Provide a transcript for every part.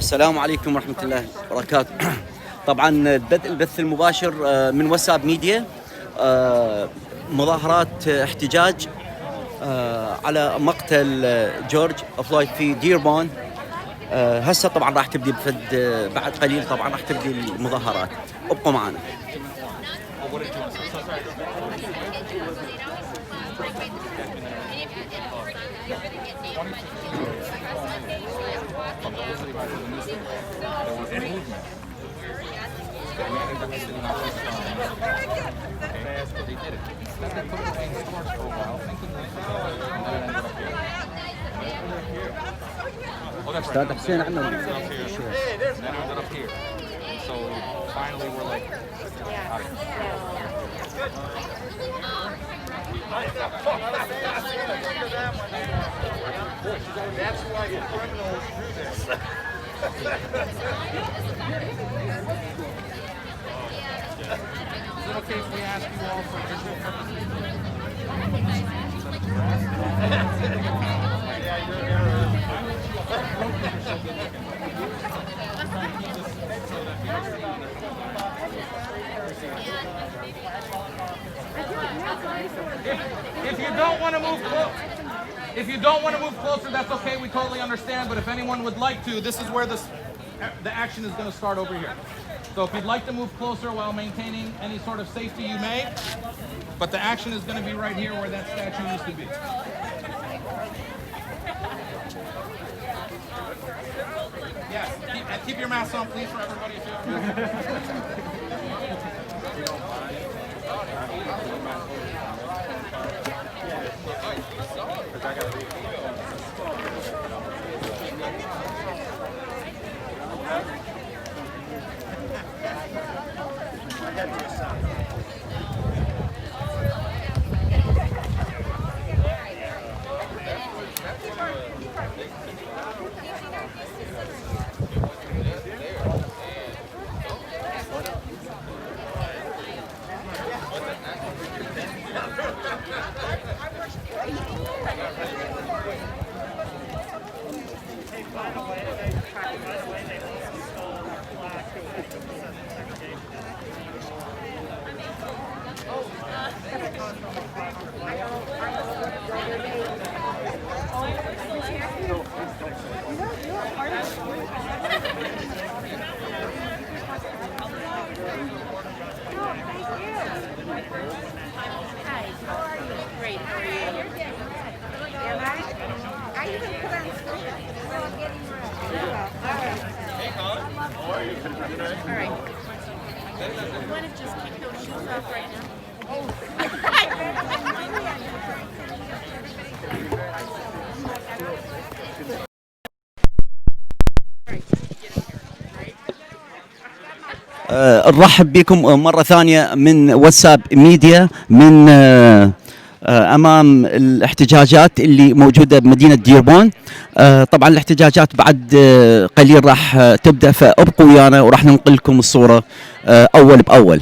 السلام عليكم ورحمة الله وبركاته. طبعا بدء البث المباشر من واتساب ميديا، مظاهرات احتجاج على مقتل جورج فلويد في ديربورن. هسه طبعا راح تبدي بعد قليل طبعا راح تبدي المظاهرات، ابقوا معنا. استاذ حسين عندنا That's why the criminals do this. Is it okay if we ask you all for visual purposes? If you don't want to move close. If you don't want to move closer, that's okay. We totally understand. But if anyone would like to, this is where the action is going to start over here. So if you'd like to move closer while maintaining any sort of safety, you may. But the action is going to be right here where that statue used to be. Yes. Keep your masks on, please, for everybody. If you نرحب بكم مرة ثانية من واتساب ميديا من أمام الاحتجاجات اللي موجودة بمدينة ديربورن. طبعا الاحتجاجات بعد قليل راح تبدأ، فابقوا ويانا وراح ننقل لكم الصورة أول بأول.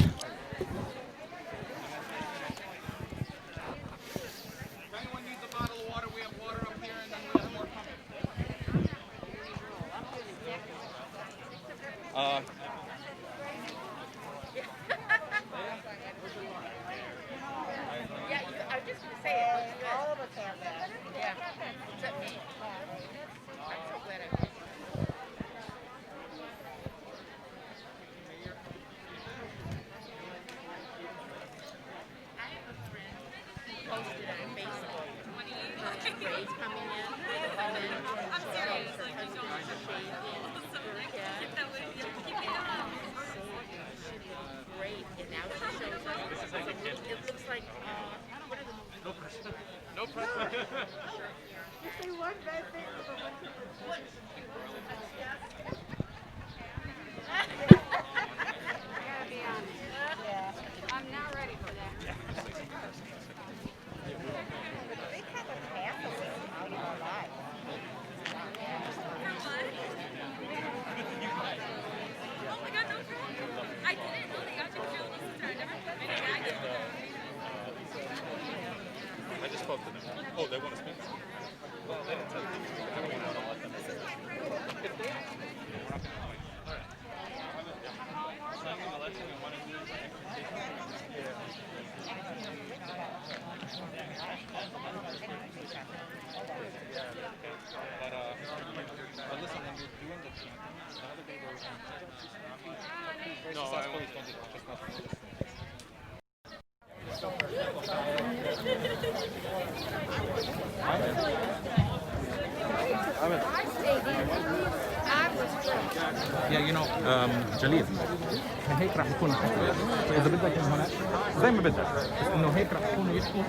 Oh, they want to speak? Well, they didn't tell you. I don't want to let them. جليل هيك راح يكون الحكي، فاذا بدك من هناك زي ما بدك، بس انه هيك راح يكونوا يحكوا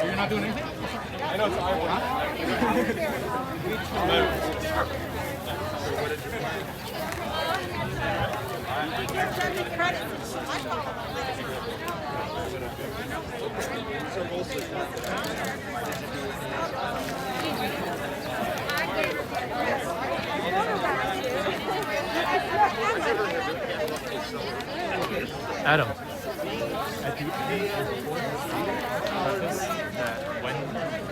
You're not doing anything? I know it's our one. Adam. At the end of the purpose that when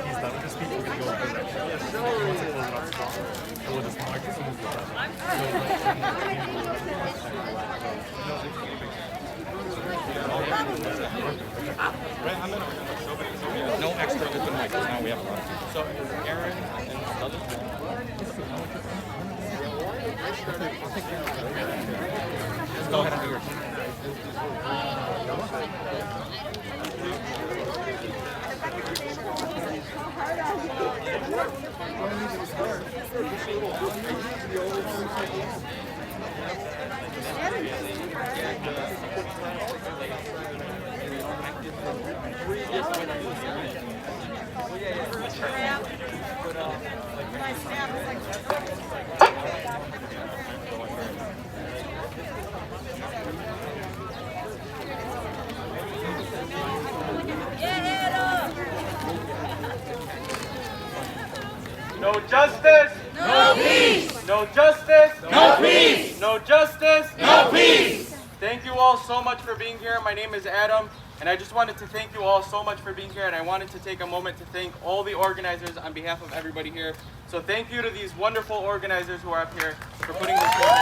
he's done with his speech, we're going to go over that. Once it goes up strong, so with this microphone, no extra open mic, now we have a lot. So Aaron and others. Go ahead and do yours. No justice, no peace. No justice, no peace. No justice, no peace. Thank you all so much for being here. My name is Adam, and I just wanted to thank you all so much for being here, and I wanted to take a moment to thank all the organizers on behalf of everybody here. So thank you to these wonderful organizers who are up here for putting this together.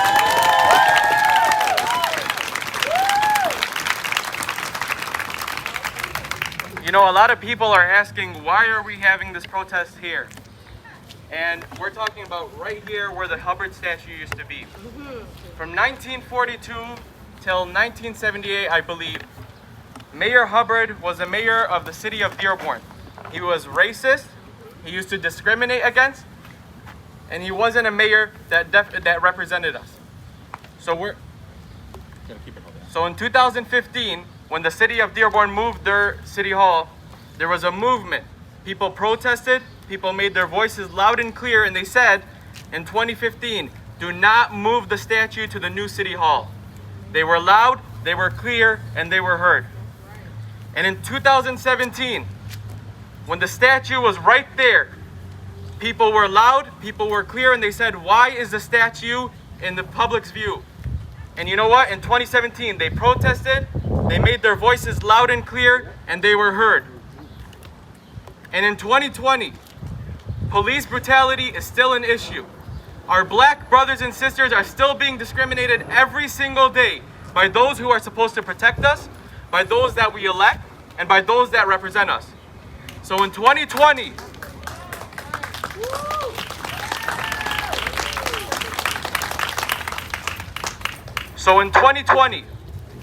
You know, a lot of people are asking, why are we having this protest here? And we're talking about right here where the Hubbard statue used to be. From 1942 till 1978, I believe, Mayor Hubbard was a mayor of the city of Dearborn. He was racist, he used to discriminate against, and he wasn't a mayor that represented us. So So in 2015, when the city of Dearborn moved their city hall, there was a movement. People protested, people made their voices loud and clear, and they said in 2015, do not move the statue to the new city hall. They were loud, they were clear, and they were heard. And in 2017, when the statue was right there, people were loud, people were clear, and they said, why is the statue in the public's view? And you know what? In 2017, they protested, they made their voices loud and clear, and they were heard. And in 2020, police brutality is still an issue. Our black brothers and sisters are still being discriminated every single day by those who are supposed to protect us, by those that we elect, and by those that represent us. So in 2020,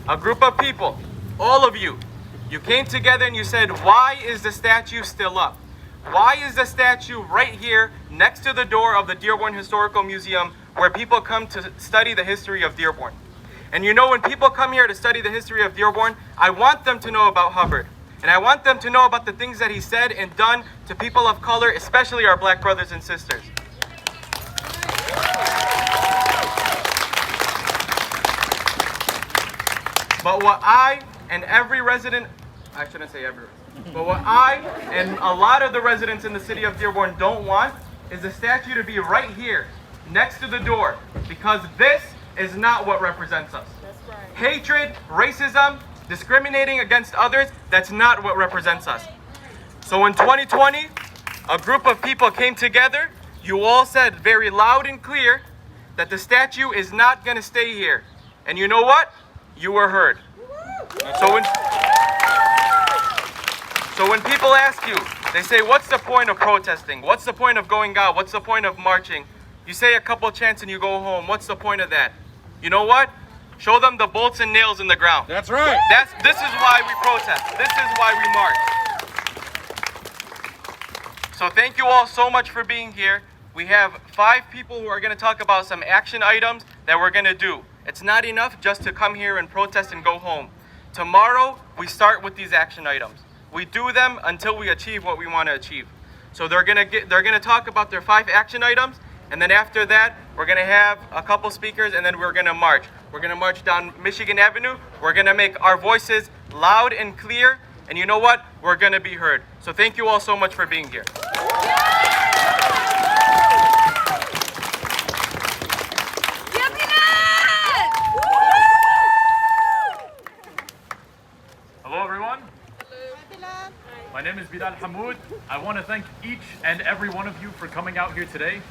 a group of people, all of you came together and you said, why is the statue still up? Why is the statue right here next to the door of the Dearborn Historical Museum where people come to study the history of Dearborn? And you know, when people come here to study the history of Dearborn, I want them to know about Hubbard. And I want them to know about the things that he said and done to people of color, especially our black brothers and sisters. But what I and every resident, I shouldn't say every, but what I and a lot of the residents in the city of Dearborn don't want is the statue to be right here, next to the door, because this is not what represents us. That's right. Hatred, racism, discriminating against others, that's not what represents us. So in 2020, a group of people came together. You all said very loud and clear that the statue is not going to stay here. And you know what? You were heard. So when people ask you, they say, what's the point of protesting? What's the point of going out? What's the point of marching? You say a couple chants and you go home. What's the point of that? You know what? Show them the bolts and nails in the ground. That's right. This is why we protest. This is why we march. So thank you all so much for being here. We have 5 people who are going to talk about some action items that we're going to do. It's not enough just to come here and protest and go home. Tomorrow, we start with these action items. We do them until we achieve what we want to achieve. So they're gonna talk about their 5 action items, and then after that, we're gonna have a couple speakers, and then we're gonna march. We're gonna march down Michigan Avenue. We're gonna make our voices loud and clear, and you know what? We're gonna be heard. So thank you all so much for being here. Hello everyone. My name is Bilal Hamoud. I want to thank each and every one of you for coming out here today.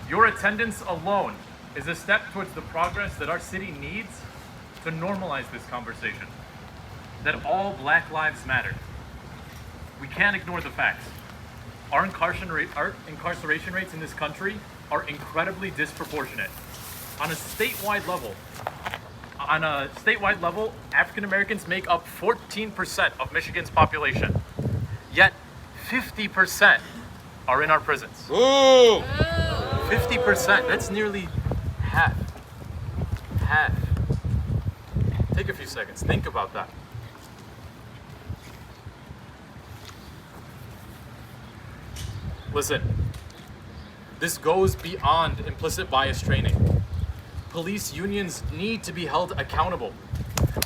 Your attendance alone is a step towards the progress that our city needs to normalize this conversation, that all black lives matter. We can't ignore the facts. Our incarceration rates in this country are incredibly disproportionate. On a statewide level, African Americans make up 14% of Michigan's population. Yet 50% are in our prisons. Ooh. 50%, that's nearly half. Half. Take a few seconds, think about that. Listen, this goes beyond implicit bias training. Police unions need to be held accountable.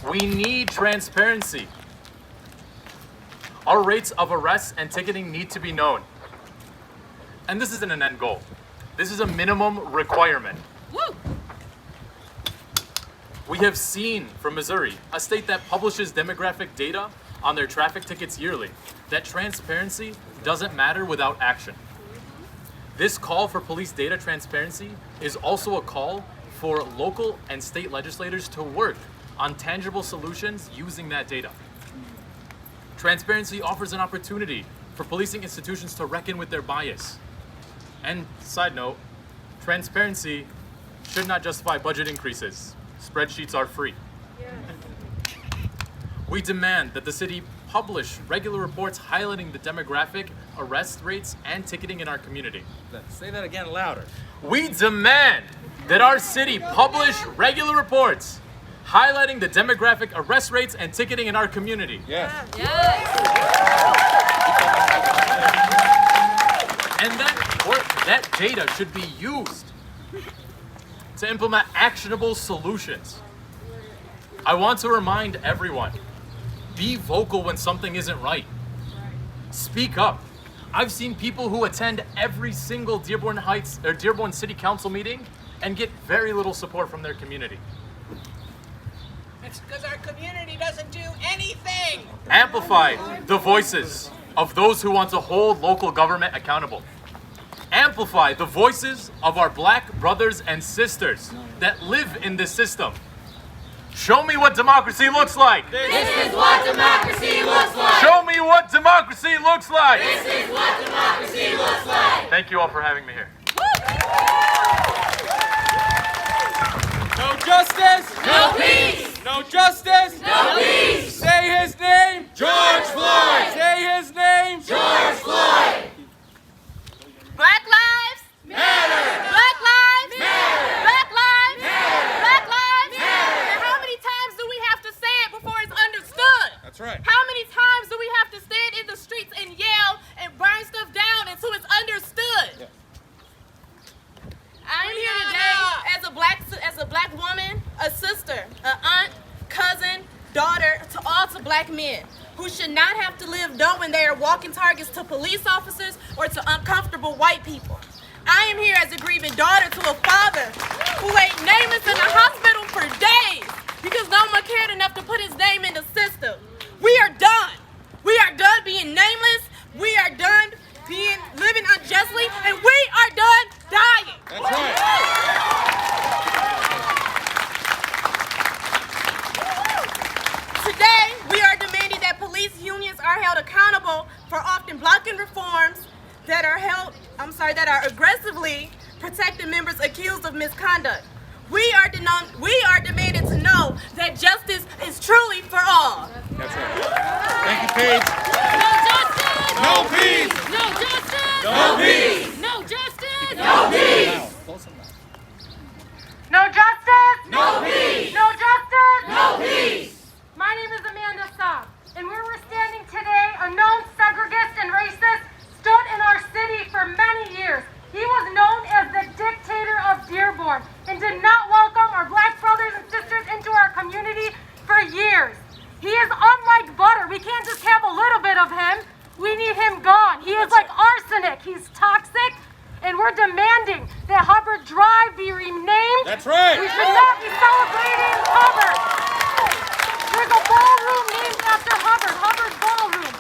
We need transparency. Our rates of arrests and ticketing need to be known. And this isn't an end goal. This is a minimum requirement. Woo! We have seen from Missouri, a state that publishes demographic data on their traffic tickets yearly, that transparency doesn't matter without action. This call for police data transparency is also a call for local and state legislators to work on tangible solutions using that data. Transparency offers an opportunity for policing institutions to reckon with their bias. And side note, transparency should not justify budget increases. Spreadsheets are free. Yes. We demand that the city publish regular reports highlighting the demographic, arrest rates, and ticketing in our community. Say that again louder. We demand that our city publish regular reports highlighting the demographic arrest rates and ticketing in our community. Yes. And that data should be used to implement actionable solutions. I want to remind everyone, be vocal when something isn't right. Speak up. I've seen people who attend every single Dearborn Heights or Dearborn City Council meeting and get very little support from their community. It's because our community doesn't do anything. Amplify the voices of those who want to hold local government accountable. Amplify the voices of our black brothers and sisters that live in this system. Show me what democracy looks like. This is what democracy looks like. Show me what democracy looks like. This is what democracy looks like. Thank you all for having me here. No justice. No peace. No justice. No peace. Say his name. George Floyd. Say his name. George Floyd. Black lives Matter. Black lives Matter. Black lives Matter. Black lives Matter. And how many times do we have to say it before it's understood? That's right. How many times do we have to stand in the streets and yell and burn stuff down until it's understood? I'm here today as a black woman, a sister, an aunt, cousin, daughter to black men who should not have to live knowing they are walking targets to police officers or to uncomfortable white people. I am here as a grieving daughter to a father who lay nameless in the hospital for days because no one cared enough to put his name in the system. We are done. We are done being nameless. We are done living unjustly, and we are done dying. That's right. Today, we are demanding that police unions are held accountable for often blocking reforms that are aggressively protecting members accused of misconduct. We are demanding to know that justice is truly for all. That's right. Thank you, Paige. No justice! No peace. No justice! No peace. No justice! No peace. No justice! No peace. No justice! No peace. My name is Amanda Saab, and where we're standing today, a known segregist and racist stood in our city for many years. He was known as the dictator of Dearborn and did not welcome our black brothers and sisters into our community for years. He is unlike butter. We can't just have a little bit of him. We need him gone. He is like arsenic. He's toxic, and we're demanding that Hubbard Drive be renamed. That's right. We should not be celebrating Hubbard. There's a ballroom named after Hubbard, Hubbard Ballroom.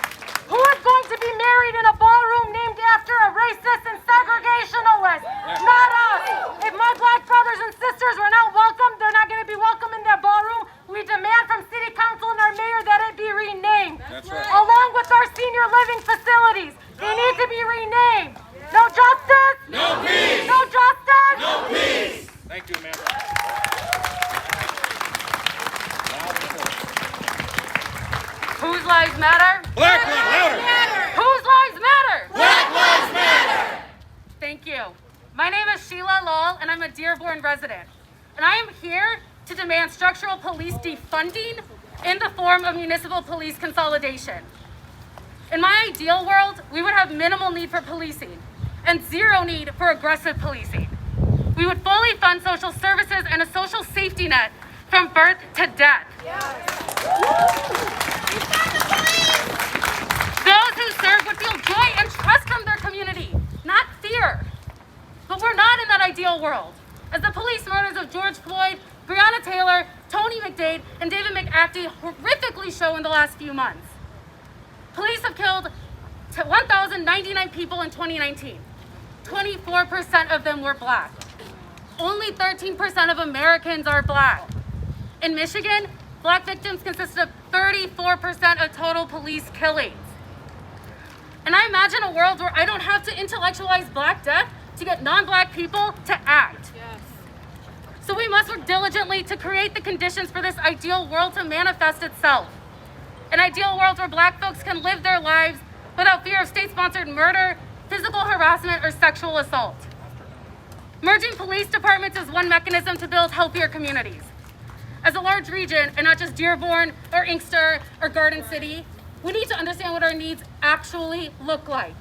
Who is going to be married in a ballroom named after a racist and segregationalist? Not us. If my black brothers and sisters were not welcome, they're not going to be welcome in that ballroom. We demand from City Council and our mayor that it be renamed. That's right. Along with our senior living facilities. They need to be renamed. No justice? No peace. No justice? No peace. Thank you, Amanda. Whose lives matter? Black lives louder. Whose lives matter? Black lives matter. Thank you. My name is Sheila Lal, and I'm a Dearborn resident. And I am here to demand structural police defunding in the form of municipal police consolidation. In my ideal world, we would have minimal need for policing and zero need for aggressive policing. We would fully fund social services and a social safety net from birth to death. Those who serve would feel joy and trust from their community, not fear. But we're not in that ideal world. As the police murders of George Floyd, Breonna Taylor, Tony McDade, and David McAfee horrifically show in the last few months. Police have killed 1,099 people in 2019. 24% of them were black. Only 13% of Americans are black. In Michigan, black victims consist of 34% of total police killings. And I imagine a world where I don't have to intellectualize black death to get non-black people to act. Yes. So we must work diligently to create the conditions for this ideal world to manifest itself. An ideal world where black folks can live their lives without fear of state-sponsored murder, physical harassment, or sexual assault. Merging police departments is one mechanism to build healthier communities. as a large region and not just Dearborn or Inkster or Garden City, we need to understand what our needs actually look like.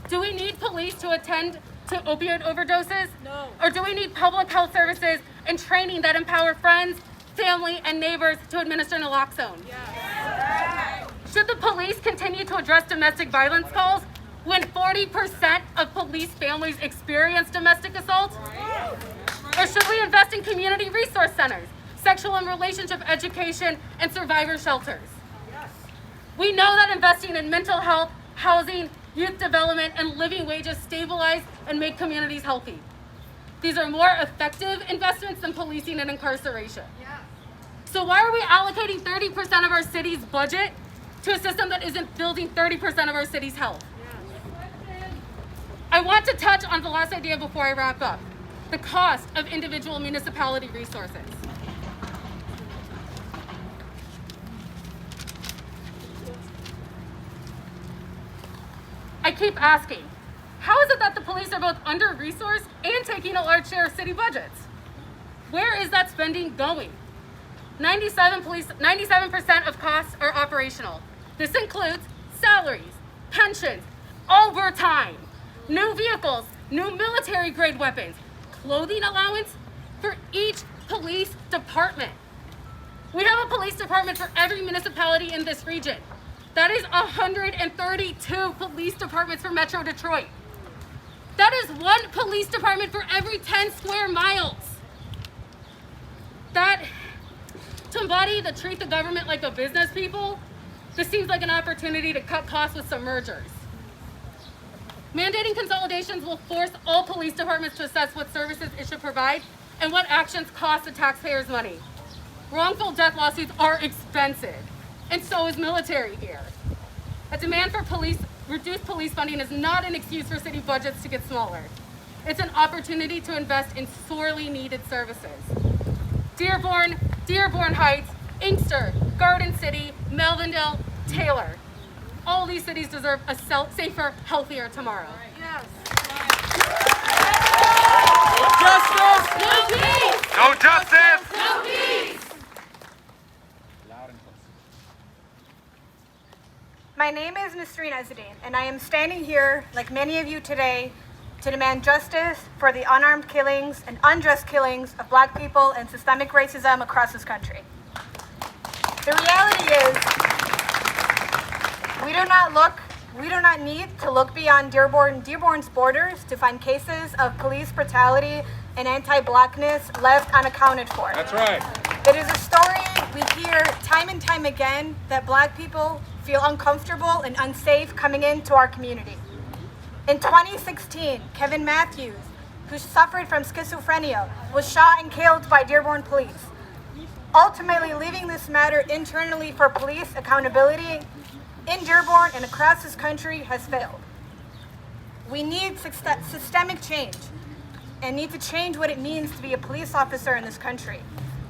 Do we need police to attend to opioid overdoses? No. Or do we need public health services and training that empower friends, family, and neighbors to administer naloxone? Yes. Should the police continue to address domestic violence calls when 40% of police families experience domestic assault? Or should we invest in community resource centers, sexual and relationship education, and survivor shelters? We know that investing in mental health, housing, youth development, and living wages stabilize and make communities healthy. These are more effective investments than policing and incarceration. So why are we allocating 30% of our city's budget to a system that isn't building 30% of our city's health? I want to touch on the last idea before I wrap up, the cost of individual municipality resources. I keep asking, how is it that the police are both under-resourced and taking a large share of city budgets? Where is that spending going? 97% of costs are operational. This includes salaries, pensions, overtime, new vehicles, new military-grade weapons, clothing allowance for each police department. We have a police department for every municipality in this region. That is 132 police departments for Metro Detroit. That is one police department for every 10 square miles. That, to embody the treat the government like a business people, this seems like an opportunity to cut costs with some mergers. Mandating consolidations will force all police departments to assess what services it should provide and what actions cost the taxpayers money. Wrongful death lawsuits are expensive, and so is military gear. A demand for reduced police funding is not an excuse for city budgets to get smaller. It's an opportunity to invest in sorely needed services. Dearborn, Dearborn Heights, Inkster, Garden City, Melvindale, Taylor. All these cities deserve a safer, healthier tomorrow. Yes. No justice! No peace! No justice! No peace! My name is مسيرة, and I am standing here, like many of you today, to demand justice for the unarmed killings and unjust killings of Black people and systemic racism across this country. The reality is, we do not need to look beyond Dearborn's borders to find cases of police brutality and anti-Blackness left unaccounted for. That's right. It is a story we hear time and time again that Black people feel uncomfortable and unsafe coming into our community. In 2016, Kevin Matthews, who suffered from schizophrenia, was shot and killed by Dearborn police. Ultimately, leaving this matter internally for police accountability in Dearborn and across this country has failed. We need systemic change and need to change what it means to be a police officer in this country.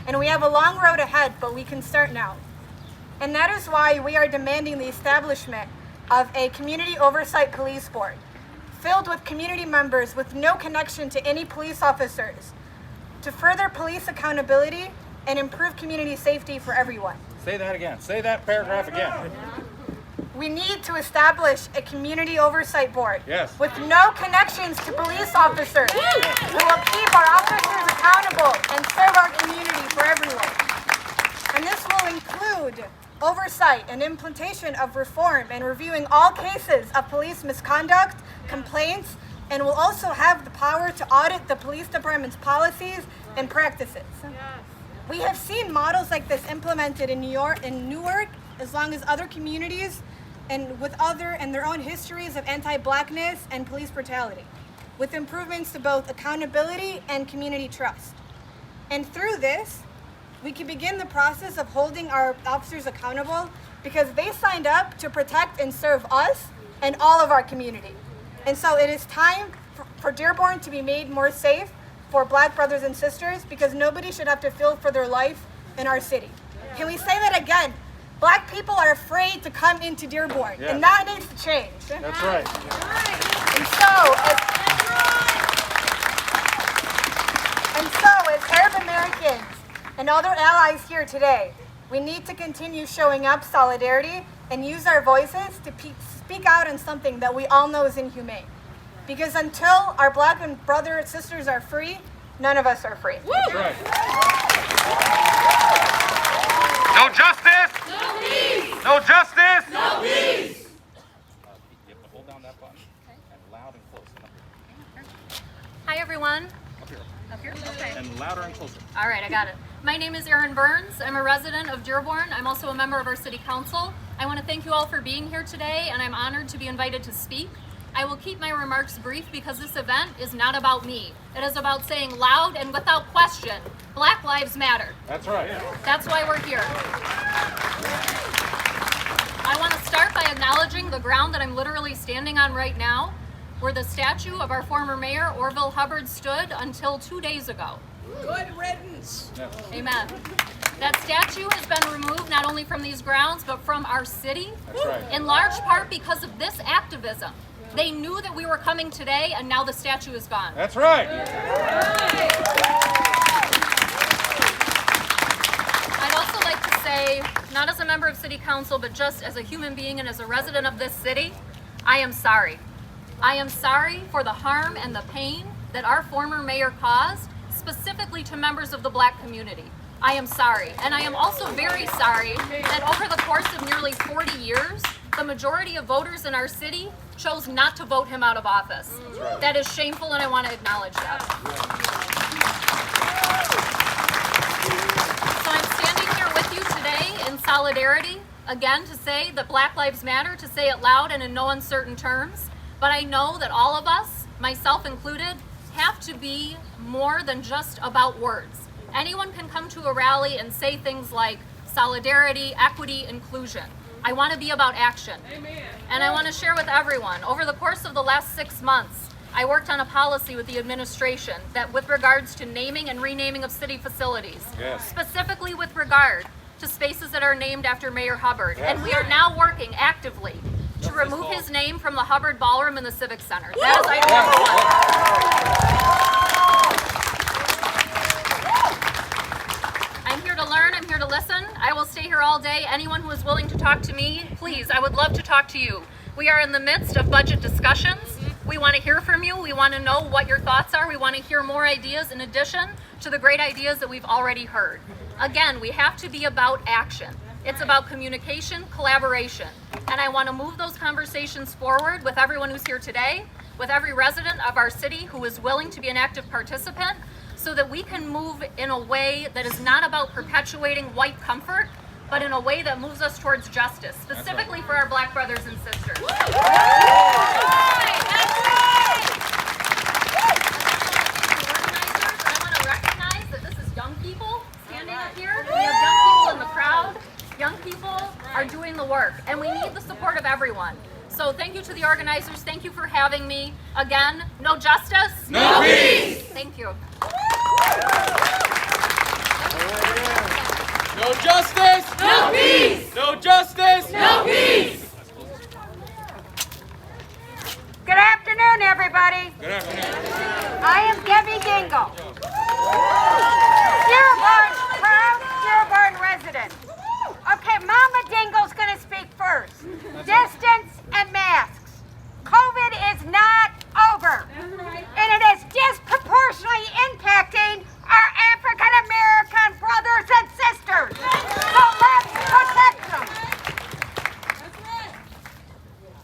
And we have a long road ahead, but we can start now. And that is why we are demanding the establishment of a community oversight police board, filled with community members with no connection to any police officers, to further police accountability and improve community safety for everyone. Say that again. Say that paragraph again. We need to establish a community oversight board with no connections to police officers who will keep our officers accountable and serve our community for everyone. And this will include oversight and implementation of reform and reviewing all cases of police misconduct, complaints, and will also have the power to audit the police department's policies and practices. We have seen models like this implemented in New York, as long as other communities and with their own histories of anti-Blackness and police brutality, with improvements to both accountability and community trust. And through this, we can begin the process of holding our officers accountable because they signed up to protect and serve us and all of our community. And so it is time for Dearborn to be made more safe for Black brothers and sisters because nobody should have to feel for their life in our city. Can we say that again? Black people are afraid to come into Dearborn, and that needs to change. That's right. And so, as Arab Americans and other allies here today, we need to continue showing up solidarity and use our voices to speak out on something that we all know is inhumane. Because until our black and brothers and sisters are free, none of us are free. That's right. No justice! No peace! No justice! No peace! You have to hold down that button. And loud and close. Hi, everyone. Up here. Up here? Okay. And louder and closer. All right, I got it. My name is Erin Burns. I'm a resident of Dearborn. I'm also a member of our city council. I want to thank you all for being here today, and I'm honored to be invited to speak. I will keep my remarks brief because this event is not about me. It is about saying loud and without question, Black Lives Matter. That's right. That's why we're here. I want to start by acknowledging the ground that I'm literally standing on right now, where the statue of our former mayor, Orville Hubbard, stood until 2 days ago. Good riddance. Amen. That statue has been removed not only from these grounds, but from our city, That's right. in large part because of this activism. They knew that we were coming today, and now the statue is gone. That's right. I'd also like to say, not as a member of City Council, but just as a human being and as a resident of this city, I am sorry. I am sorry for the harm and the pain that our former mayor caused, specifically to members of the Black community. I am sorry. And I am also very sorry that over the course of nearly 40 years, the majority of voters in our city chose not to vote him out of office. Right. That is shameful, and I want to acknowledge that. So I'm standing here with you today in solidarity, again, to say that Black Lives Matter, to say it loud and in no uncertain terms. But I know that all of us, myself included, have to be more than just about words. Anyone can come to a rally and say things like solidarity, equity, inclusion. I want to be about action. Amen. And I want to share with everyone, over the course of the last 6 months, I worked on a policy with the administration that with regards to naming and renaming of city facilities, Yes. specifically with regard to spaces that are named after Mayor Hubbard. Yes. And we are now working actively to remove his name from the Hubbard Ballroom in the Civic Center. That is item number 1. I'm here to learn, I'm here to listen. I will stay here all day. Anyone who is willing to talk to me, please, I would love to talk to you. We are in the midst of budget discussions. We want to hear from you. We want to know what your thoughts are. We want to hear more ideas in addition to the great ideas that we've already heard. Again, we have to be about action. It's about communication, collaboration. And I want to move those conversations forward with everyone who's here today, with every resident of our city who is willing to be an active participant, so that we can move in a way that is not about perpetuating white comfort, but in a way that moves us towards justice, specifically for our Black brothers and sisters. Organizers, I want to recognize that this is young people standing up here. We have young people in the crowd. Young people are doing the work, and we need the support of everyone. So thank you to the organizers. Thank you for having me. Again, no justice. No peace! Thank you. No justice! No peace! No justice! No peace! Good afternoon, everybody. Good afternoon. I am Debbie Dingle, Dearborn, proud Dearborn resident. Okay, Mama Dingle's going to speak first. Distance and masks. COVID is not over. And it is disproportionately impacting our African American brothers and sisters. So let's protect them.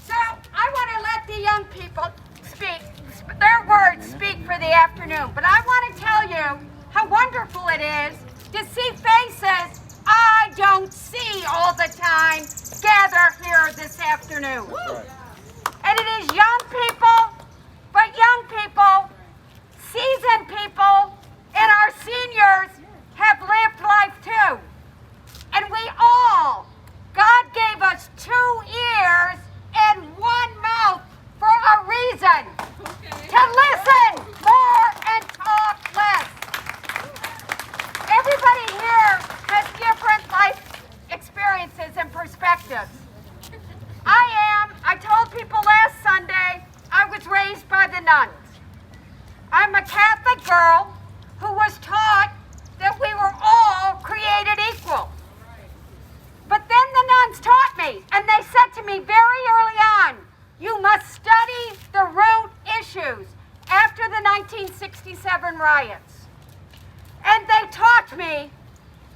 So I want to let the young people speak, their words speak for the afternoon. But I want to tell you how wonderful it is to see faces I don't see all the time gather here this afternoon. And it is young people, but young people, seasoned people, and our seniors have lived life too. And we all, God gave us 2 ears and 1 mouth for a reason. To listen more and talk less. Everybody here has different life experiences and perspectives. I told people last Sunday I was raised by the nuns. I'm a Catholic girl who was taught that we were all me, and they said to me very early on, you must study the root issues after the 1967 riots. And they taught me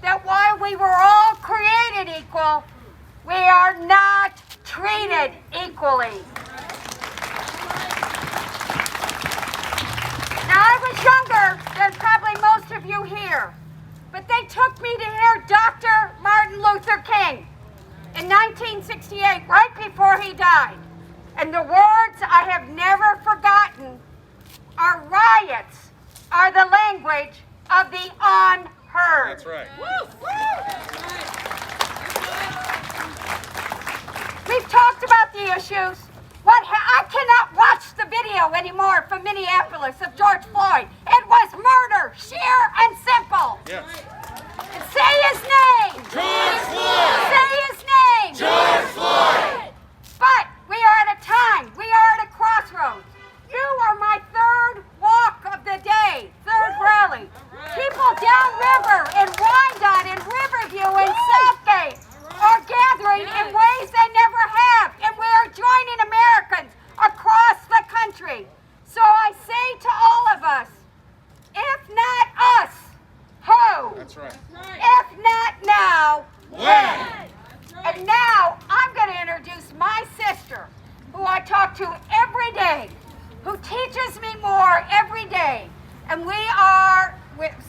that while we were all created equal, we are not treated equally. Now, I was younger than probably most of you here, but they took me to hear Dr. Martin Luther King in 1968, right before he died. And the words I have never forgotten are riots are the language of the unheard. That's right. We've talked about the issues. I cannot watch the video anymore from Minneapolis of George Floyd. It was murder, sheer and simple. Yes. And say his name. George Floyd! Say his name. George Floyd! But we are at a time. We are at a crossroads. You are my third walk of the day, third rally. People downriver in Wyandotte, in Riverview, in Southgate are gathering in ways they never have, and we are joining Americans across the country. So I say to all of us, if not us, who? That's right. If not now, When? And now I'm going to introduce my sister, who I talk to every day, who teaches me more every day. And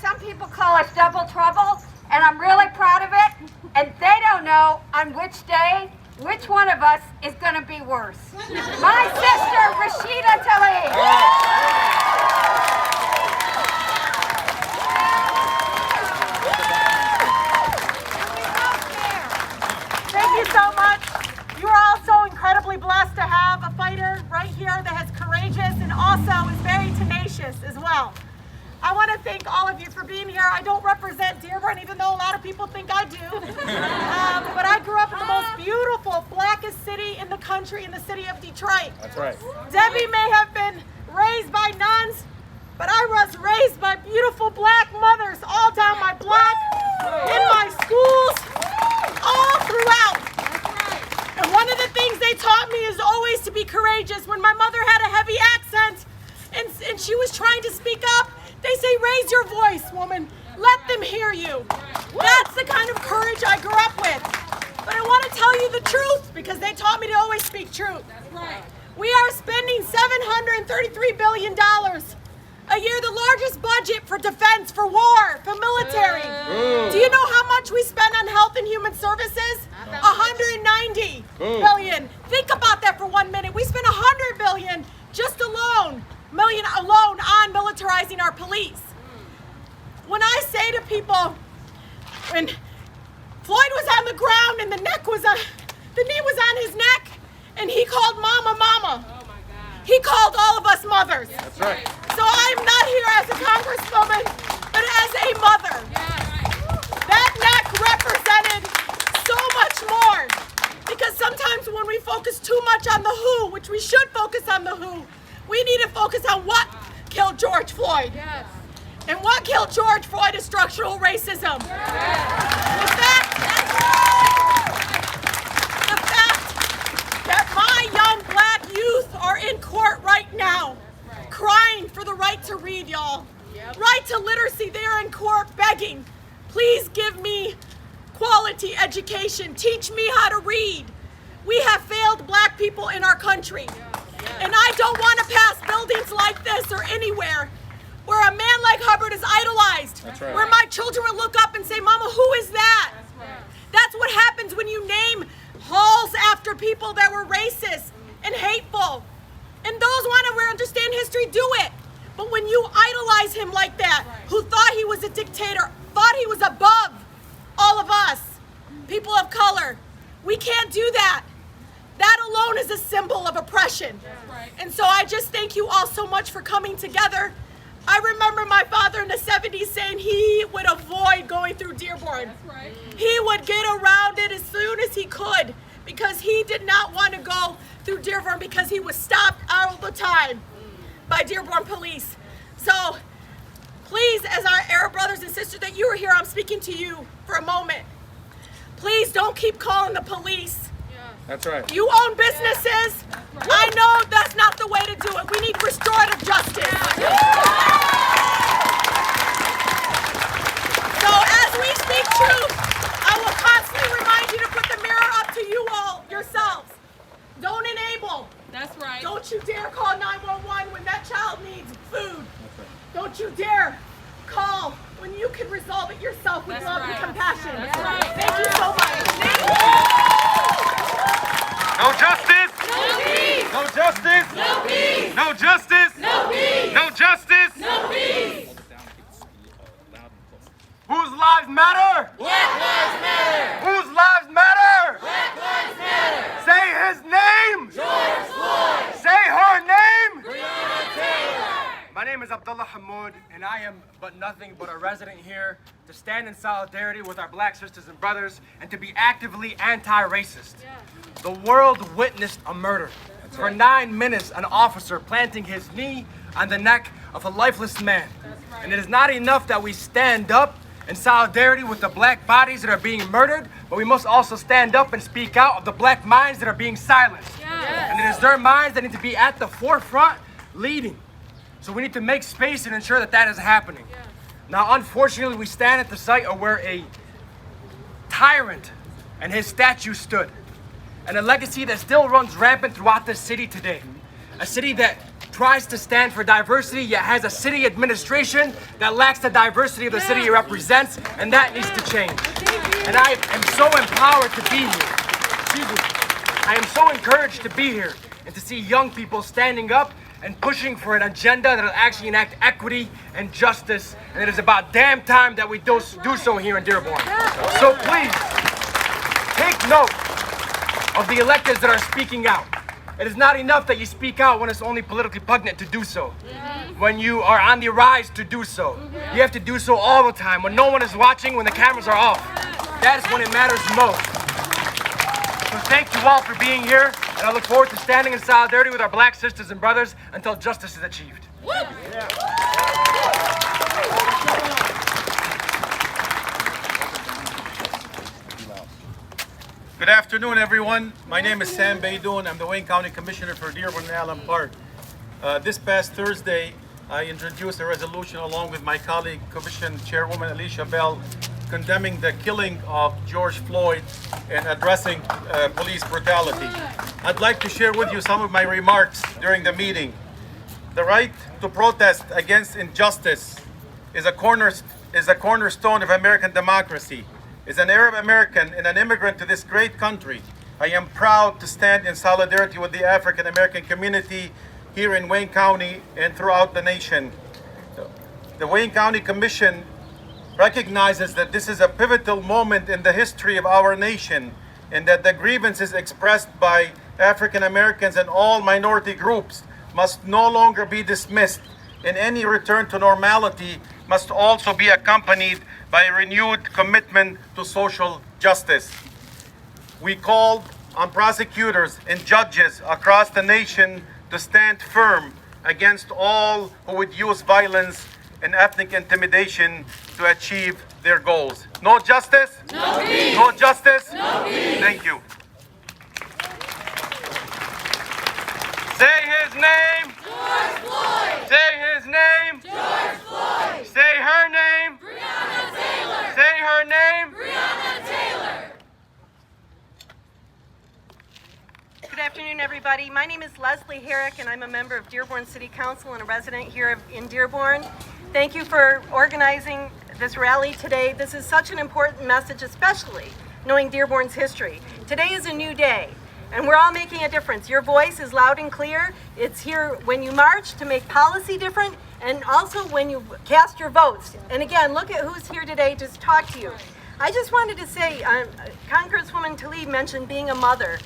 some people call us double trouble, and I'm really proud of it. And they don't know on which day, which one of us is going to be worse. My sister, Rashida Tlaib. Thank you so much. You are all so incredibly blessed to have a fighter right here that is courageous and also is very tenacious as well. I want to thank all of you for being here. I don't represent Dearborn, even though a lot of people think I do. But I grew up in the most beautiful, blackest city in the country, in the city of Detroit. That's right. Debbie may have been raised by nuns, but I was raised by beautiful black mothers all down my block, in my schools, all throughout. And one of the things they taught me is always to be courageous. When my mother had a heavy accent and she was trying to speak up, they say, raise your voice, woman. Let them hear you. That's the kind of courage I grew up with. But I want to tell you the truth because they taught me to always speak truth. That's right. We are spending $733 billion a year, the largest budget for defense, for war, for military. Do you know how much we spend on health and human services? 190 billion. Think about that for 1 minute. We spend 100 billion just million alone on militarizing our police. When I say to people, when Floyd was on the ground and the knee was on his neck, and he called mama, mama. Oh my God. He called all of us mothers. That's right. So I'm not here as a congresswoman, but as a mother. That neck represented so much more. Because sometimes when we focus too much on the who, which we should focus on the who, we need to focus on what killed George Floyd. Yes. And what killed George Floyd is structural racism. Yes. The fact that my young black youth are in court right now, crying for the right to read, y'all. Yep. Right to literacy, they are in court begging, please give me quality education, teach me how to read. We have failed black people in our country. And I don't want to pass buildings like this or anywhere where a man like Hubbard is idolized. That's right. Where my children will look up and say, Mama, who is that? That's right. That's what happens when you name halls after people that were racist and hateful. And those want to understand history, do it. But when you idolize him like that, who thought he was a dictator, thought he was above all of us, people of color, we can't do that. That alone is a symbol of oppression. And so I just thank you all so much for coming together. I remember my father in the 70s saying he would avoid going through Dearborn. He would get around it as soon as he could because he did not want to go through Dearborn because he was stopped all the time by Dearborn police. So please, as our Arab brothers and sisters that you are here, I'm speaking to you for a moment. Please don't keep calling the police That's right. You own businesses. I know that's not the way to do it. We need restorative justice. So as we speak truth, I will constantly remind you to put the mirror up to you all yourselves. Don't enable. That's right. Don't you dare call 911 when that child needs food. Don't you dare call when you can resolve it yourself with love and compassion. That's right. Thank you so much. No justice! No peace! No justice! No peace! No justice! No peace! No justice! No peace! Whose lives matter? Black lives matter! Whose lives matter? Black lives matter! Say his name! George Floyd! Say her name! Breonna Taylor! My name is Abdullah Hamoud, and I am but nothing but a resident here to stand in solidarity with our black sisters and brothers and to be actively anti-racist. The world witnessed a murder. For 9 minutes, an officer planting his knee on the neck of a lifeless man. And it is not enough that we stand up in solidarity with the black bodies that are being murdered, but we must also stand up and speak out of the black minds that are being silenced. And it is their minds that need to be at the forefront leading. So we need to make space and ensure that that is happening. Now, unfortunately, we stand at the site of where a tyrant and his statue stood. And a legacy that still runs rampant throughout this city today. A city that tries to stand for diversity, yet has a city administration that lacks the diversity of the city it represents, and that needs to change. And I am so empowered to be here. Excuse me. I am so encouraged to be here and to see young people standing up and pushing for an agenda that will actually enact equity and justice. And it is about damn time that we do so here in Dearborn. So please, take note of the electeds that are speaking out. It is not enough that you speak out when it's only politically pungent to do so. When you are on the rise to do so. You have to do so all the time, when no one is watching, when the cameras are off. That is when it matters most. So thank you all for being here, and I look forward to standing in solidarity with our black sisters and brothers until justice is achieved. Good afternoon, everyone. My name is Sam Baidoun. I'm the Wayne County Commissioner for Dearborn and Allen Park. This past Thursday, I introduced a resolution along with my colleague, Commission Chairwoman Alicia Bell, condemning the killing of George Floyd and addressing police brutality. I'd like to share with you some of my remarks during the meeting. The right to protest against injustice is a cornerstone of American democracy. As an Arab American and an immigrant to this great country, I am proud to stand in solidarity with the African American community here in Wayne County and throughout the nation. The Wayne County Commission recognizes that this is a pivotal moment in the history of our nation, and that the grievances expressed by African Americans and all minority groups must no longer be dismissed, and any return to normality must also be accompanied by a renewed commitment to social justice. We called on prosecutors and judges across the nation to stand firm against all who would use violence and ethnic intimidation to achieve their goals. No justice? No peace! No justice? No peace! Thank you. Say his name! George Floyd! Say his name! George Floyd! Say her name! Breonna Taylor! Say her name! Breonna Taylor! Good afternoon, everybody. My name is Leslie Herrick, and I'm a member of Dearborn City Council and a resident here in Dearborn. Thank you for organizing this rally today. This is such an important message, especially knowing Dearborn's history. Today is a new day, and we're all making a difference. Your voice is loud and clear. It's here when you march to make policy different, and also when you cast your votes. And again, look at who's here today to talk to you. I just wanted to say, Congresswoman Tlaib mentioned being a mother.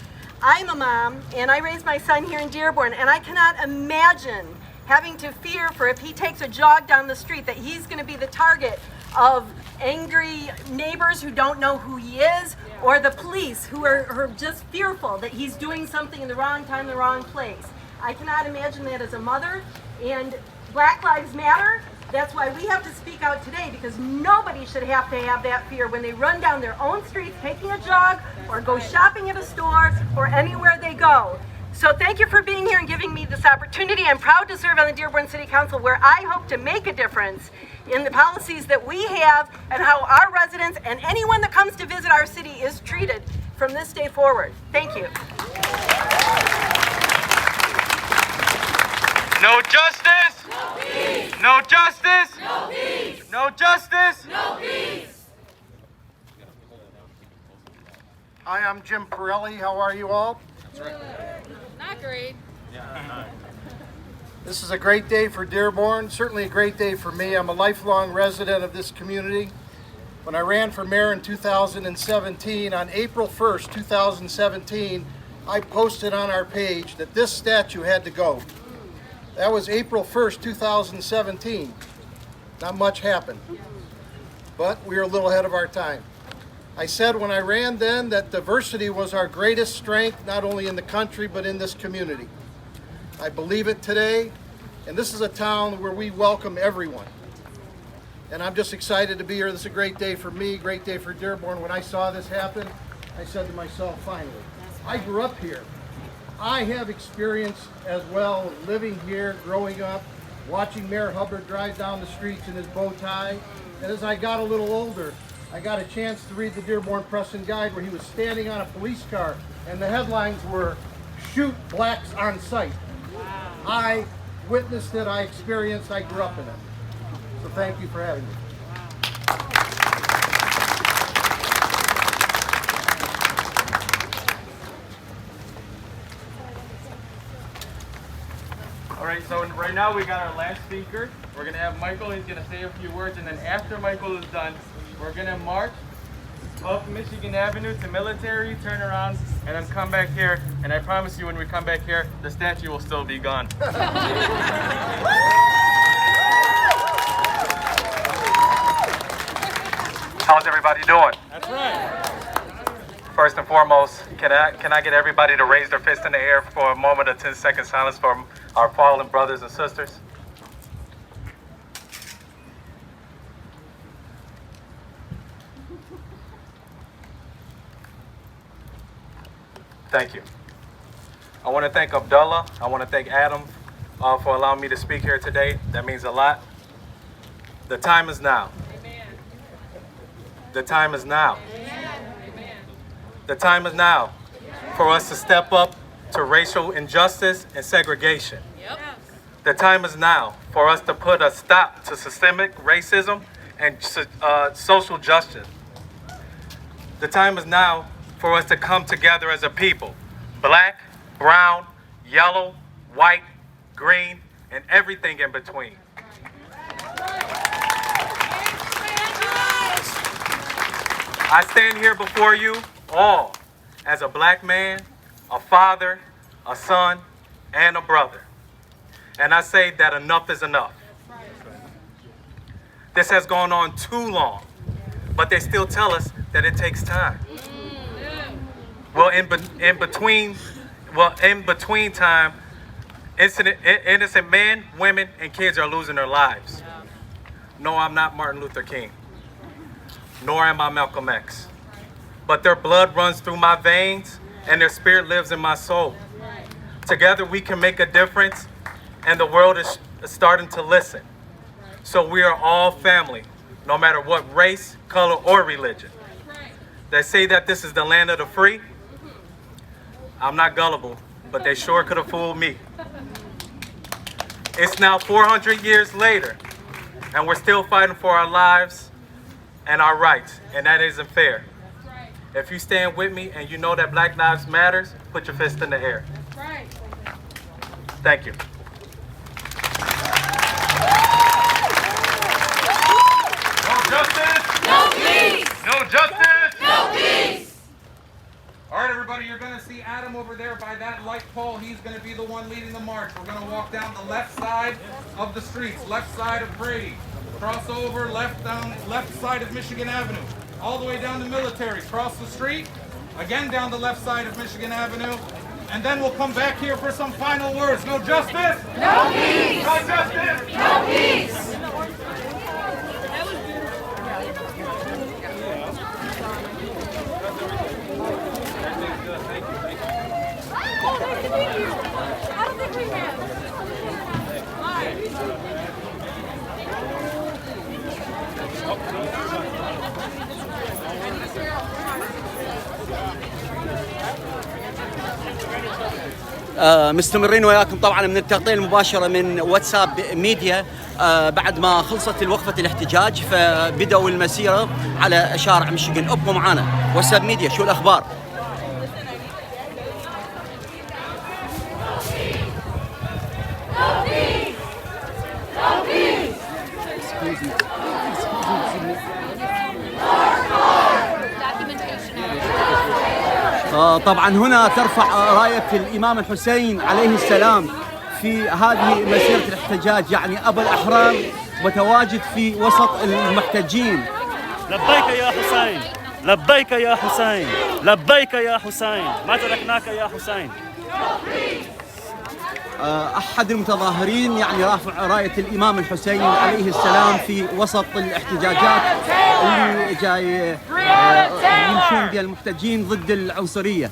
I'm a mom, and I raised my son here in Dearborn, and I cannot imagine having to fear for if he takes a jog down the street that he's going to be the target of angry neighbors who don't know who he is, or the police who are just fearful that he's doing something in the wrong time, the wrong place. I cannot imagine that as a mother. And Black Lives Matter, That's why we have to speak out today, because nobody should have to have that fear when they run down their own streets taking a jog or go shopping at a store or anywhere they go. So thank you for being here and giving me this opportunity. I'm proud to serve on the Dearborn City Council, where I hope to make a difference in the policies that we have and how our residents and anyone that comes to visit our city is treated from this day forward. Thank you. No justice. No peace. No justice. No peace. No justice. No peace. Hi, I'm Jim Pirelli. How are you all? Not great. This is a great day for Dearborn, certainly a great day for me. I'm a lifelong resident of this community. When I ran for mayor in 2017, on April 1st, 2017, I posted on our page that this statue had to go. That was April 1st, 2017. Not much happened, but we were a little ahead of our time. I said when I ran then that diversity was our greatest strength, not only in the country, but in this community. I believe it today, and this is a town where we welcome everyone. And I'm just excited to be here. This is a great day for me, great day for Dearborn. When I saw this happen, I said to myself, finally, I grew up here. I have experience as well living here, growing up, watching Mayor Hubbard drive down the streets in his bow tie. And as I got a little older, I got a chance to read the Dearborn Press and Guide, where he was standing on a police car and the headlines were, "Shoot blacks on sight." Wow. I witnessed it, I experienced, I grew up in it. So thank you for having me. All right, so right now we got our last speaker. We're gonna have Michael. He's gonna say a few words, and then after Michael is done, we're gonna march up Michigan Avenue to Military, turn around, and then come back here. And I promise you, when we come back here, the statue will still be gone. How's everybody doing? That's right. First and foremost, can I get everybody to raise their fist in the air for a moment of 10-second silence for our fallen brothers and sisters? Thank you. I want to thank Abdullah. I want to thank Adam for allowing me to speak here today. That means a lot. The time is now. Amen. The time is now. Amen. The time is now for us to step up to racial injustice and segregation. Yep. The time is now for us to put a stop to systemic racism and social justice. The time is now for us to come together as a people, black, brown, yellow, white, green, and everything in between. I stand here before you all as a black man, a father, a son, and a brother. And I say that enough is enough. This has gone on too long, but they still tell us that it takes time. Well, in between time, innocent men, women, and kids are losing their lives. No, I'm not Martin Luther King, nor am I Malcolm X. But their blood runs through my veins, and their spirit lives in my soul. Together we can make a difference, and the world is starting to listen. So we are all family, no matter what race, color, or religion. They say that this is the land of the free. I'm not gullible, but they sure could have fooled me. It's now 400 years later, and we're still fighting for our lives and our rights, and that isn't fair. If you stand with me and you know that Black Lives Matters, put your fist in the air. Thank you. No justice! No peace! No justice! No peace! All right, everybody, you're going to see Adam over there by that light pole. He's going to be the one leading the march. We're going to walk down the left side of the streets, left side of Brady. Cross over, left side of Michigan Avenue. All the way down to Military. Cross the street, again down the left side of Michigan Avenue. And then we'll come back here for some final words. No justice? No peace! No justice? No peace! مستمرين وياكم طبعا من التغطية المباشرة من واتساب ميديا. بعد ما خلصت الوقفة الاحتجاج فبدأوا المسيرة على شارع ميشيغان. ابقوا معنا واتساب ميديا. شو الأخبار؟ طبعا هنا ترفع راية الإمام الحسين عليه السلام في هذه مسيرة الاحتجاج، يعني أبو الأحرار متواجد في وسط المحتجين. لبيك يا حسين، لبيك يا حسين، لبيك يا حسين، ما تركناك يا حسين. أحد المتظاهرين يعني رافع راية الإمام الحسين عليه السلام في وسط الاحتجاجات اللي جاي يمشون بها المحتجين ضد العنصرية.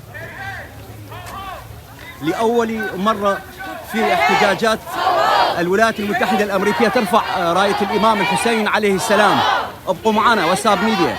لأول مرة في احتجاجات الولايات المتحدة الأمريكية ترفع راية الإمام الحسين عليه السلام. ابقوا معنا واتساب ميديا.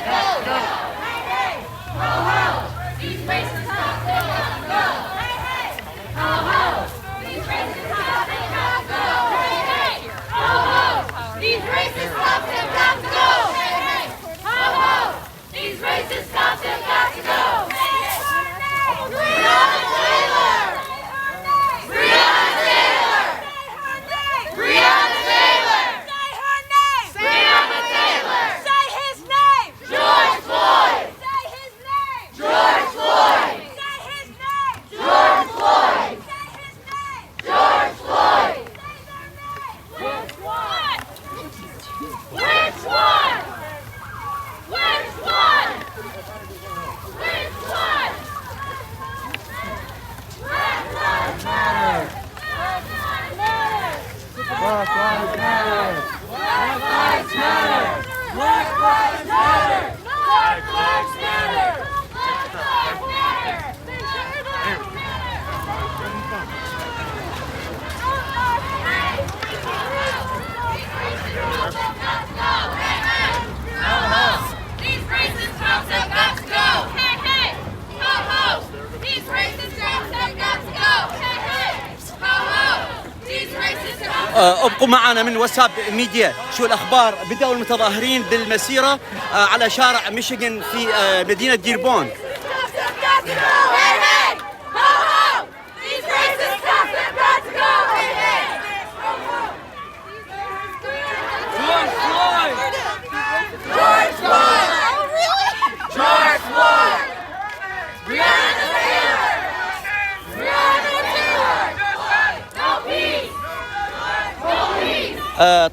ابقوا معنا من واتساب ميديا. شو الأخبار؟ بدأوا المتظاهرين بالمسيرة على شارع ميشيغان في مدينة ديربورن.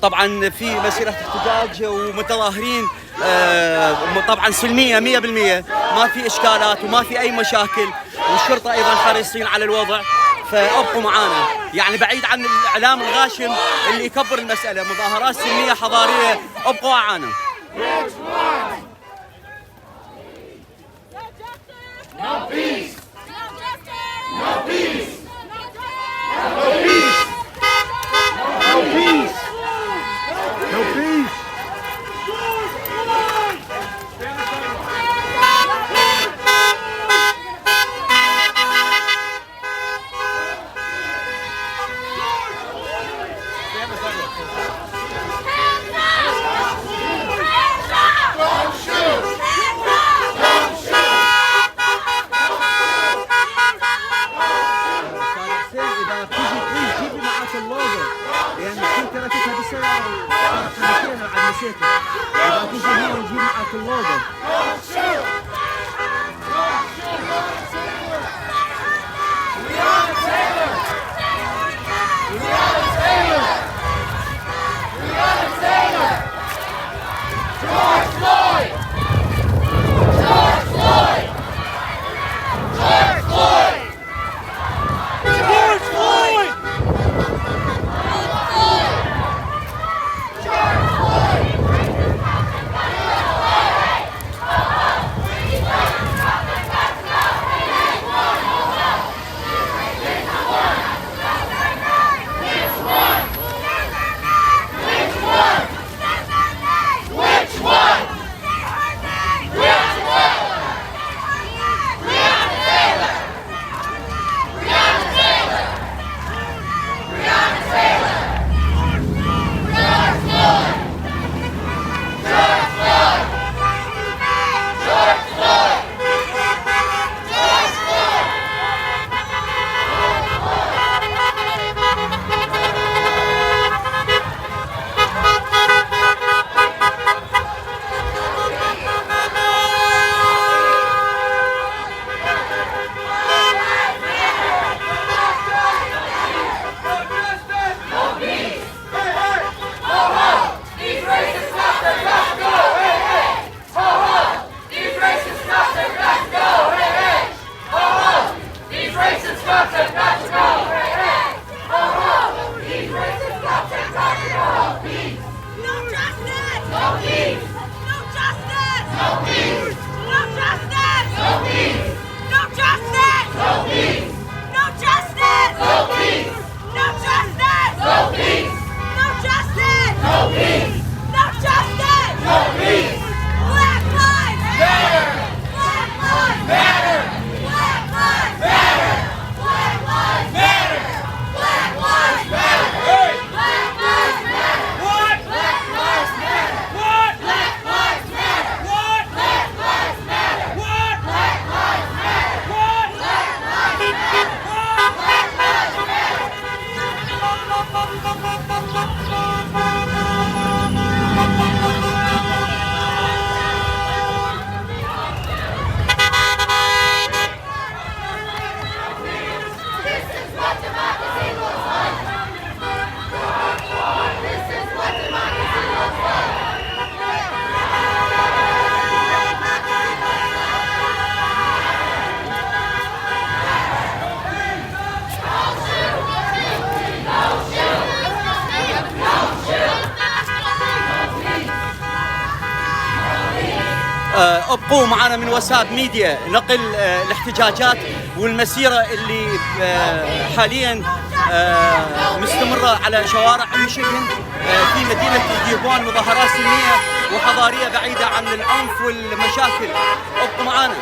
طبعا في مسيرة احتجاج ومتظاهرين طبعا سلمية 100%، ما في إشكالات وما في أي مشاكل، والشرطة أيضا حريصين على الوضع. فأبقوا معانا يعني بعيد عن الإعلام الغاشم اللي يكبر المسألة. مظاهرات سلمية حضارية. أبقوا معانا. No peace. No peace. No peace. No peace. No peace. إذا تجي هنا نجيب معك اللوجو. ابقوا معنا من وساب ميديا نقل الاحتجاجات والمسيرة اللي حاليا مستمرة على شوارع ميشيغان في مدينة ديربورن، مظاهرات سلمية وحضارية بعيدة عن العنف والمشاكل. ابقوا معنا.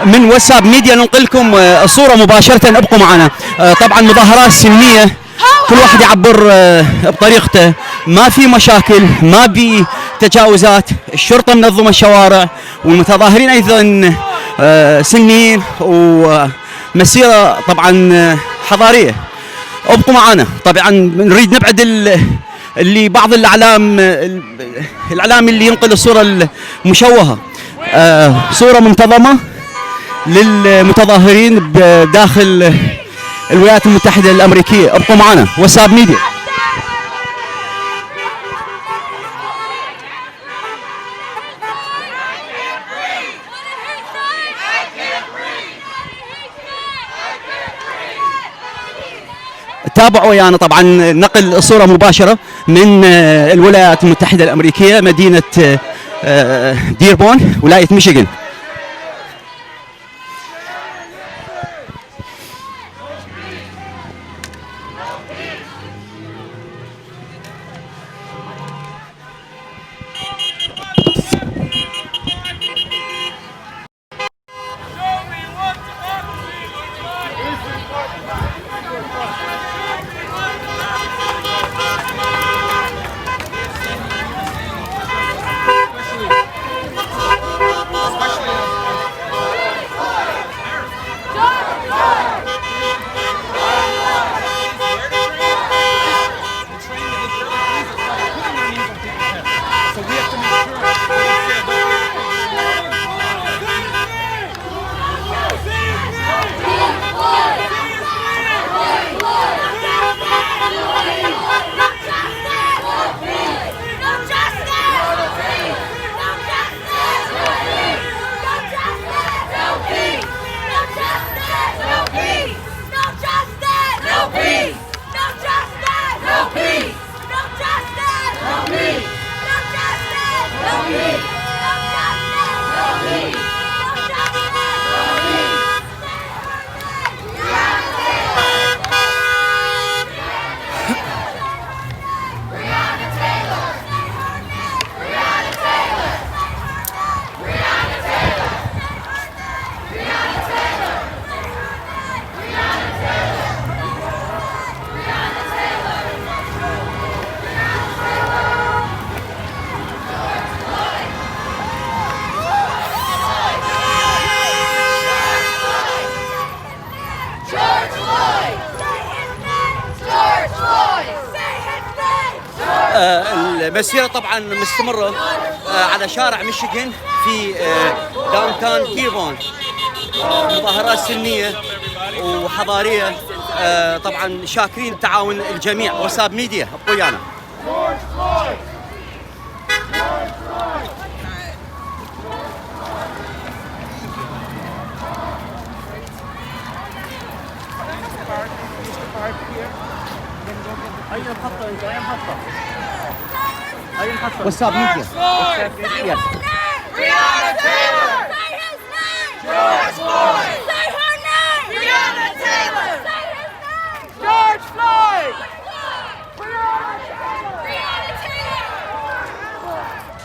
من وساب ميديا ننقلكم الصورة مباشرة. ابقوا معنا. طبعا مظاهرات سلمية، كل واحد يعبر بطريقته، ما في مشاكل، ما في تجاوزات. الشرطة منظمة الشوارع والمتظاهرين أيضا سلميين، ومسيرة طبعا حضارية. ابقوا معنا. طبعا نريد نبعد اللي بعض الإعلام اللي ينقل الصورة المشوهة. صورة منتظمة للمتظاهرين داخل الولايات المتحدة الأمريكية. ابقوا معنا. وساب ميديا. تابعوا ويانا. طبعا نقل الصورة مباشرة من الولايات المتحدة الأمريكية، مدينة ديربورن، ولاية ميشيغان. المسيرة طبعا مستمرة على شارع ميشيغان في داون تاون ديربورن. مظاهرات سلمية وحضارية. طبعا شاكرين تعاون الجميع. وساب ميديا ويانا. أي محطة أنت؟ أي محطة؟ أي محطة؟ وساب ميديا. Yes. Breonna Taylor! Say his name! George Floyd! Say her name! Breonna Taylor! Say his name! George Floyd! Breonna Taylor! Breonna Taylor!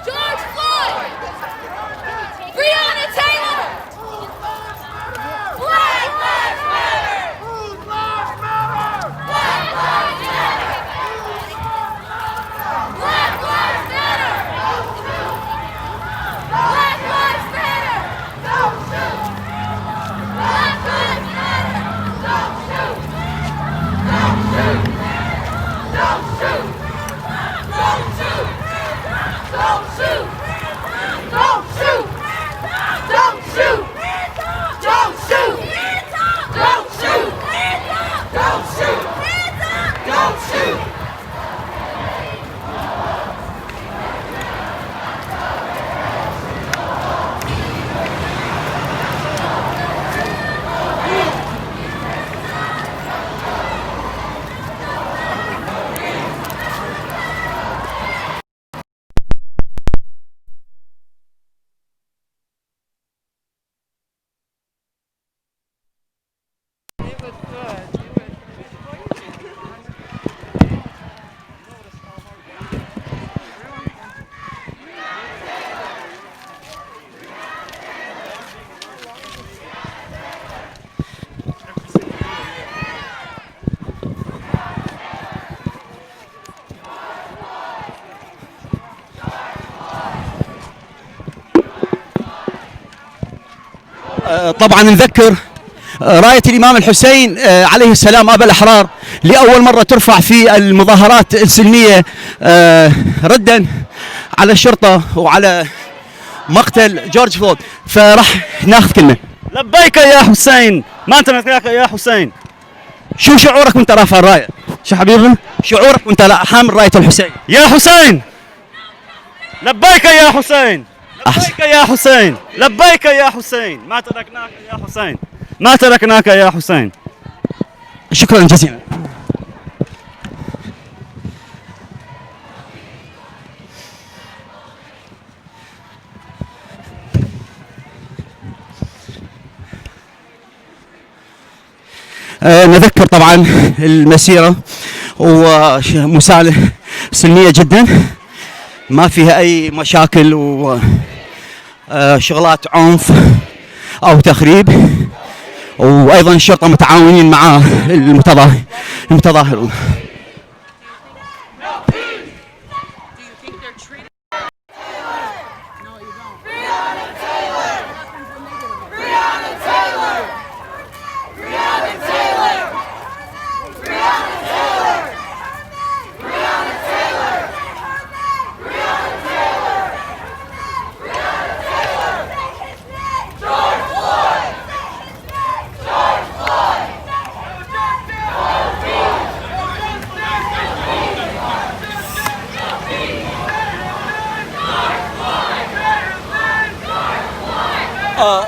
George Floyd! Breonna Taylor! Black Lives Matter! Whose lives matter? Black Lives Matter! Black Lives Matter! Black Lives Matter! Don't shoot! Black Lives Matter! Don't shoot! Don't shoot! Don't shoot! Don't shoot! Don't shoot! Don't shoot! Don't shoot! Don't shoot! Don't shoot! Don't shoot! Don't shoot! طبعا نذكر راية الإمام الحسين عليه السلام أبا الأحرار لأول مرة ترفع في المظاهرات السلمية ردا على الشرطة وعلى مقتل جورج فلويد. فراح ناخذ كلمة. لبيك يا حسين، ما تركناك يا حسين. شو شعورك وانت رافع الراية؟ شو حبيبي؟ شعورك وانت حامل راية الحسين؟ يا حسين لبيك يا حسين، لبيك يا حسين، لبيك يا حسين، ما تركناك يا حسين، ما تركناك يا حسين. شكرا جزيلا. نذكر طبعا المسيرة ومسالة سلمية جدا ما فيها أي مشاكل وشغلات عنف أو تخريب، وأيضا الشرطة متعاونين مع المتظاهرون.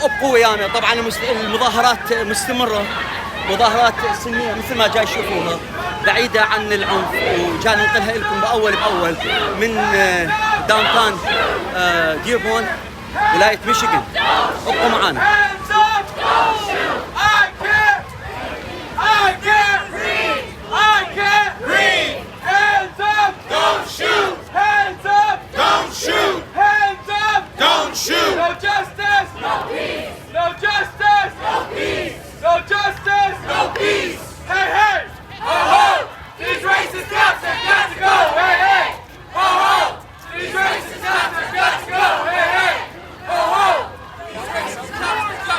ابقوا ويانا. طبعا المظاهرات مستمره، مظاهرات سلميه مثل ما جاي تشوفوها بعيده عن العنف، وجاي ننقلها لكم باول باول من داون تاون ديربورن ولايه ميشيغان. ابقوا معانا. Don't shoot! No justice! No peace! No justice! No peace! No justice! No peace! Hey, hey! Ho, ho! These racist cops have got to go! Hey, hey! Ho, ho! These racist cops have got to go! Hey, hey! Ho, ho! These racist cops have got to go!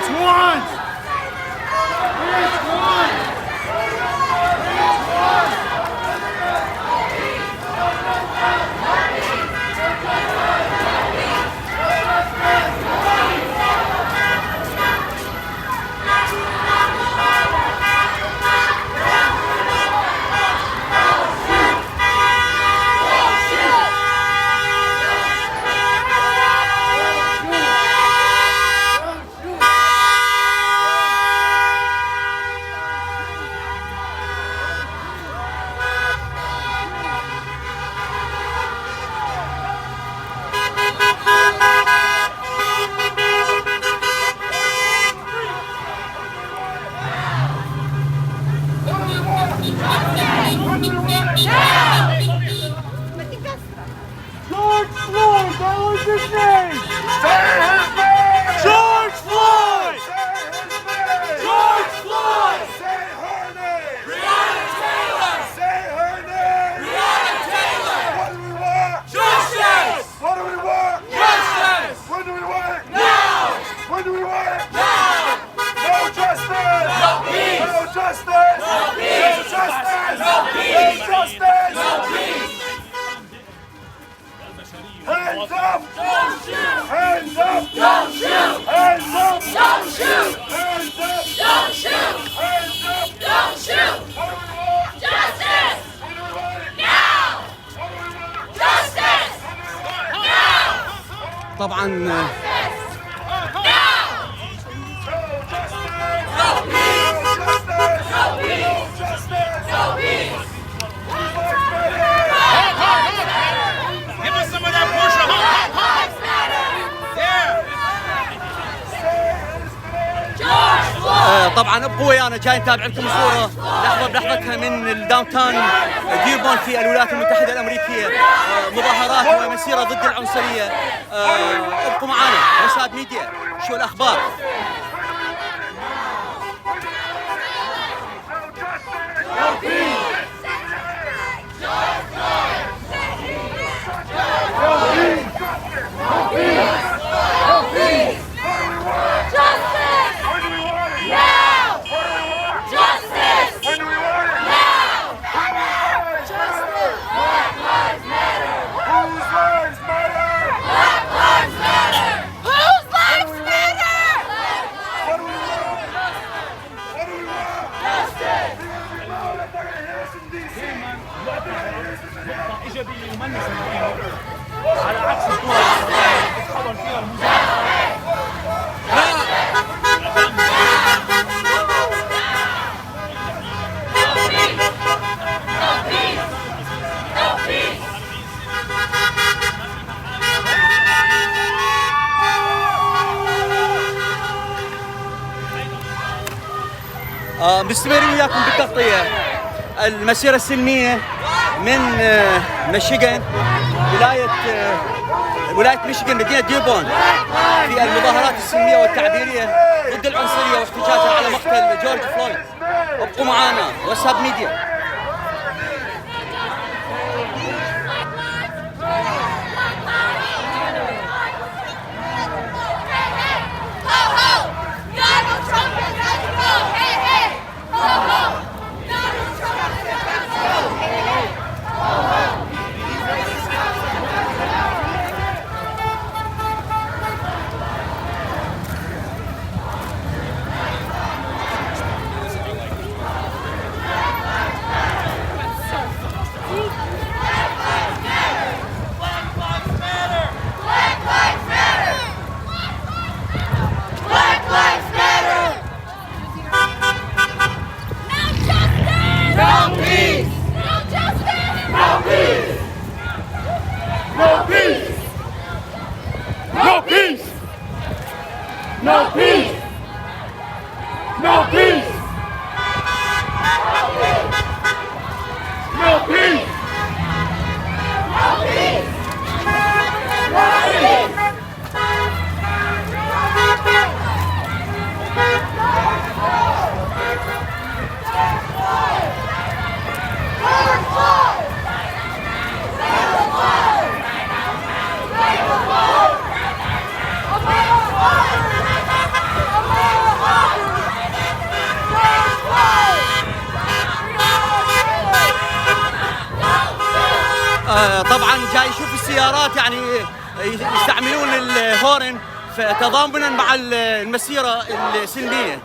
Which ones? George Floyd, that was his name! Say his name! George Floyd! Say his name! George Floyd! Say her name! Breonna Taylor! Say her name! Breonna Taylor! What do we want? Justice! What do we want? Justice! When do we want it? Now! When do we want it? Now! No justice! No peace! No justice! No peace! No justice! No peace! No justice! No peace! Hands up! Don't shoot! Hands up! Don't shoot! Hands up! Don't shoot! Hands up! Don't shoot! Hands up! Don't shoot! What do we want? Justice! What do we want? Now! What do we want? Justice! What do we want? Now! طبعا Now! No peace! No justice! No peace! No justice! No peace! Give us some of that Porsche. طبعا ابقوا ويانا جاي نتابع لكم صوره لحظه بلحظتها من الداون تاون ديربورن في الولايات المتحده الامريكيه. مظاهرات ومسيره ضد العنصريه. ابقوا معنا وساب ميديا. شو الاخبار؟ على عكس الدول تتحول فيها المظاهرات. مستمرين وياكم بالتغطية. المسيرة السلمية من ميشيغان ولاية ميشيغان مدينة ديربورن في المظاهرات السلمية والتعبيرية ضد العنصرية واحتجاجها على مقتل جورج فلويد. ابقوا معنا وساب ميديا. السيارات يعني يستعملون الهورن تضامنا مع المسيرة السلمية.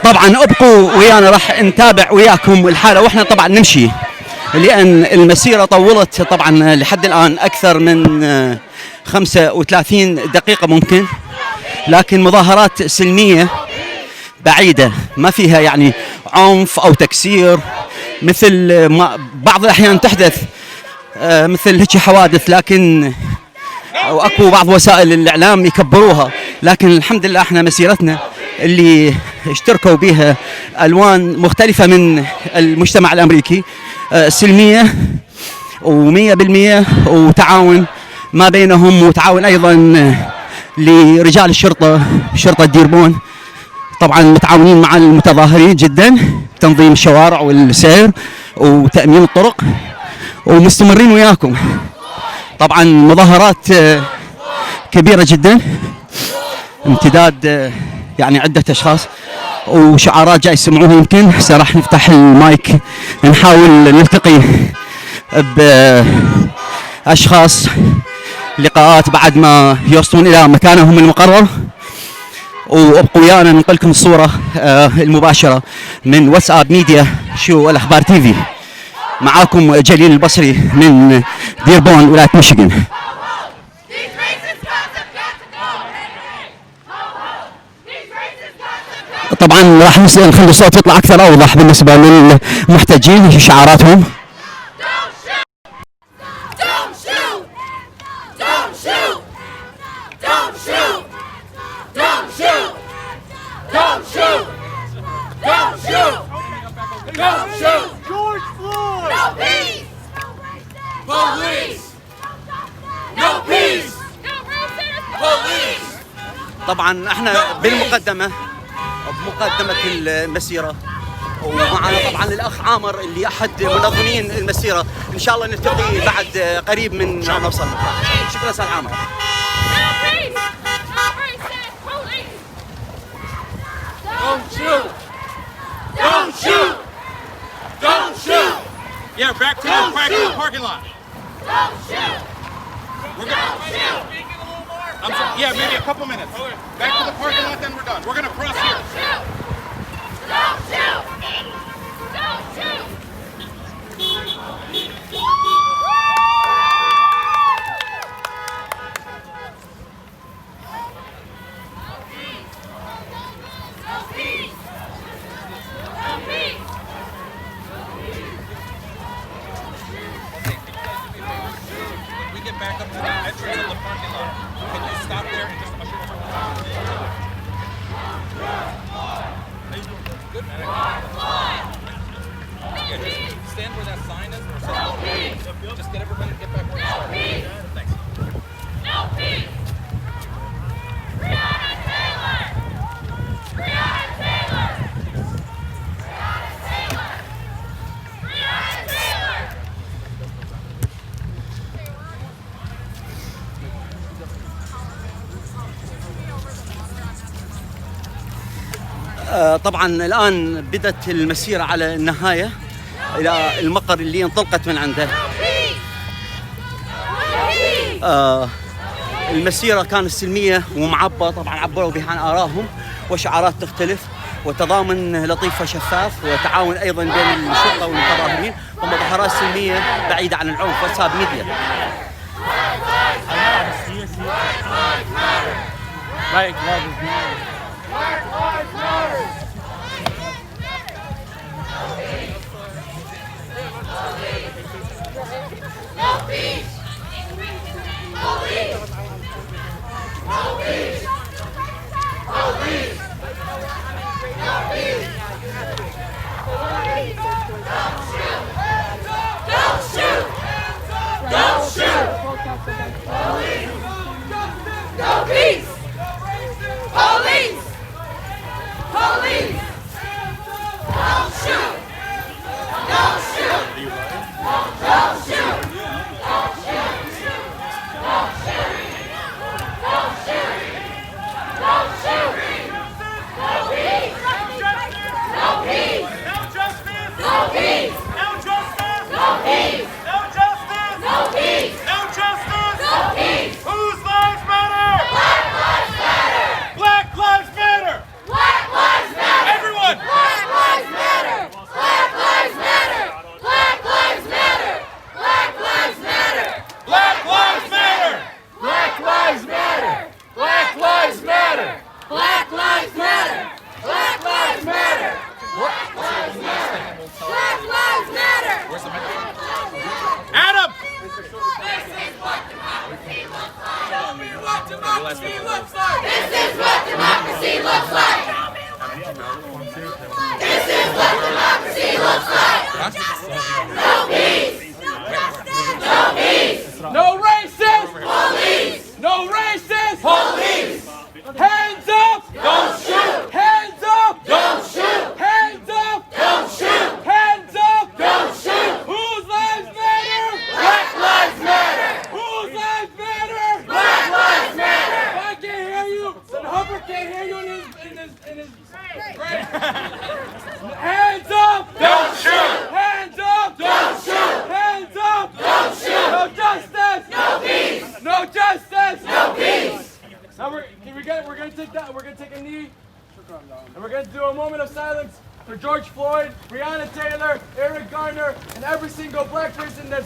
طبعا ابقوا ويانا، راح نتابع وياكم الحالة واحنا طبعا نمشي، لأن المسيرة طولت طبعا لحد الآن أكثر من 35 دقيقة ممكن، لكن مظاهرات سلمية بعيدة ما فيها يعني عنف أو تكسير مثل ما بعض الأحيان تحدث مثل هيك حوادث، لكن واكو بعض وسائل الاعلام يكبروها، لكن الحمد لله احنا مسيرتنا اللي اشتركوا بها الوان مختلفه من المجتمع الامريكي سلميه و100% وتعاون ما بينهم، وتعاون ايضا لرجال الشرطه، شرطه ديربورن طبعا متعاونين مع المتظاهرين جدا، تنظيم الشوارع والسير وتامين الطرق، ومستمرين وياكم. طبعا مظاهرات كبيرة جدا، امتداد يعني عدة أشخاص وشعارات جاي يسمعوها، يمكن هسه راح نفتح المايك نحاول نلتقي بأشخاص لقاءات بعد ما يوصلون إلى مكانهم المقرر، وابقوا ويانا ننقل لكم الصورة المباشرة من واتساب ميديا شو الأخبار تي في. معاكم جليل البصري من ديربورن ولاية ميشيغان. طبعا راح نخلي الصوت يطلع اكثر اوضح بالنسبه للمحتجين شعاراتهم. طبعا احنا بمقدمة المسيرة، ومعنا طبعا الاخ عامر اللي احد منظمين المسيرة، ان شاء الله نلتقي بعد قريب من نوصل. شكرا استاذ عامر. Don't shoot! Don't shoot! Don't shoot! Yeah, back to the parking parking lot. Don't shoot! We're gonna yeah, maybe a couple minutes. Back to the parking lot, then we're done. We're gonna cross here. Don't shoot! Don't shoot! We get back up to the entrance of the parking lot. Can you stop there and just usher us around? Good, man. Yeah, just stand where that sign is. Just get everybody to get back where you started. Thanks. No peace! Breonna Taylor! Breonna Taylor! Breonna Taylor! Breonna Taylor! طبعا الآن بدت المسيرة على النهاية إلى المقر اللي انطلقت من عنده. المسيرة كانت سلمية ومعبة، طبعا عبروا بها آراءهم وشعارات تختلف وتضامن لطيف وشفاف وتعاون أيضا بين الشرطة والمتظاهرين ومظاهرات سلمية بعيدة عن العنف. واتساب ميديا. No peace! Police! Police! Police! No peace! Don't shoot! Don't shoot! Police! No peace! Police! Police! Don't shoot! Don't shoot! Don't shoot! Don't shoot! Don't shoot! Don't shoot! Don't shoot! No peace! No peace! No justice! No peace! No justice! No peace! No justice! No peace! No justice! No peace! Whose lives matter? Black lives matter! Black lives matter! Black lives matter! Everyone! Black lives matter! Black lives matter! Black lives matter! Black lives matter! Black lives matter! Black lives matter! Black lives matter! Black lives matter! Black lives matter! Black lives matter! Black lives matter! Where's the microphone? Adam! This is what democracy looks like! Show me what democracy looks like! This is what democracy looks like! This is what democracy looks like! No peace! No peace! No racist! Police! No racist! Police! Hands up! Don't shoot! Hands up! Don't shoot! Hands up! Don't shoot! Hands up! Don't shoot! Whose lives matter? Black lives matter! Whose lives matter? Black lives matter! If I can't hear you, then Hubber can't hear you in his brain. Hands up! Don't shoot! Hands up! Don't shoot! Hands up! Don't shoot! No justice! No peace! No justice! No peace! Now we're gonna take a knee, and we're gonna do a moment of silence for George Floyd, Breonna Taylor, Eric Garner, and every single black person that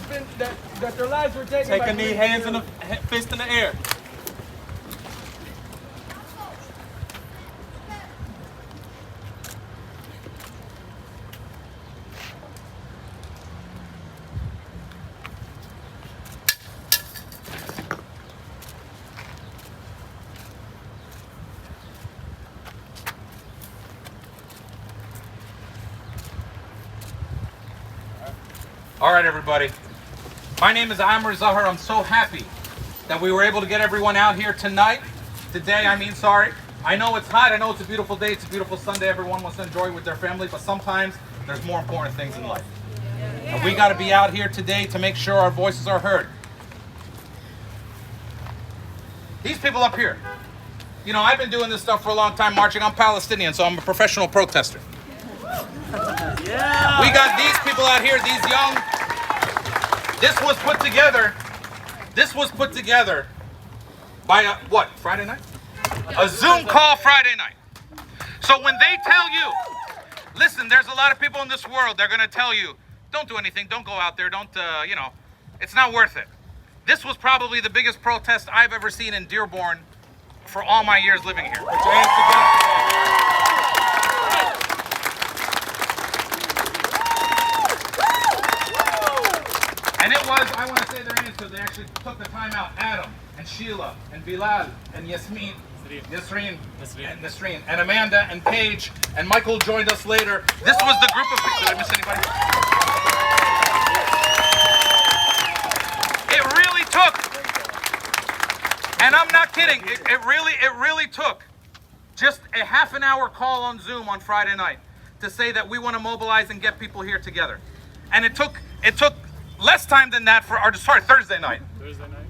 their lives were taken. Take a knee, hands in the fist in the air. All right, everybody. My name is Amr Zahar. I'm so happy that we were able to get everyone out here tonight. Today, sorry. I know it's hot. I know it's a beautiful day. It's a beautiful Sunday. Everyone wants to enjoy it with their family, but sometimes there's more important things in life. And we got to be out here today to make sure our voices are heard. These people up here, you know, I've been doing this stuff for a long time, marching. I'm Palestinian, so I'm a professional protester. Yeah. We got these people out here, these young This was put together by what? Friday night? A Zoom call Friday night. So when they tell you, listen, there's a lot of people in this world, they're going to tell you, don't do anything, don't go out there, don't, it's not worth it. This was probably the biggest protest I've ever seen in Dearborn for all my years living here. Put your hands together. And it was, I want to say their names because they actually took the time out. Adam and Sheila and Bilal and Yasreen and Amanda and Paige and Michael joined us later. This was the group of people. Did I miss anybody? It really took, and I'm not kidding, it really took just a half an hour call on Zoom on Friday night to say that we want to mobilize and get people here together. And it took less time than that for Thursday night.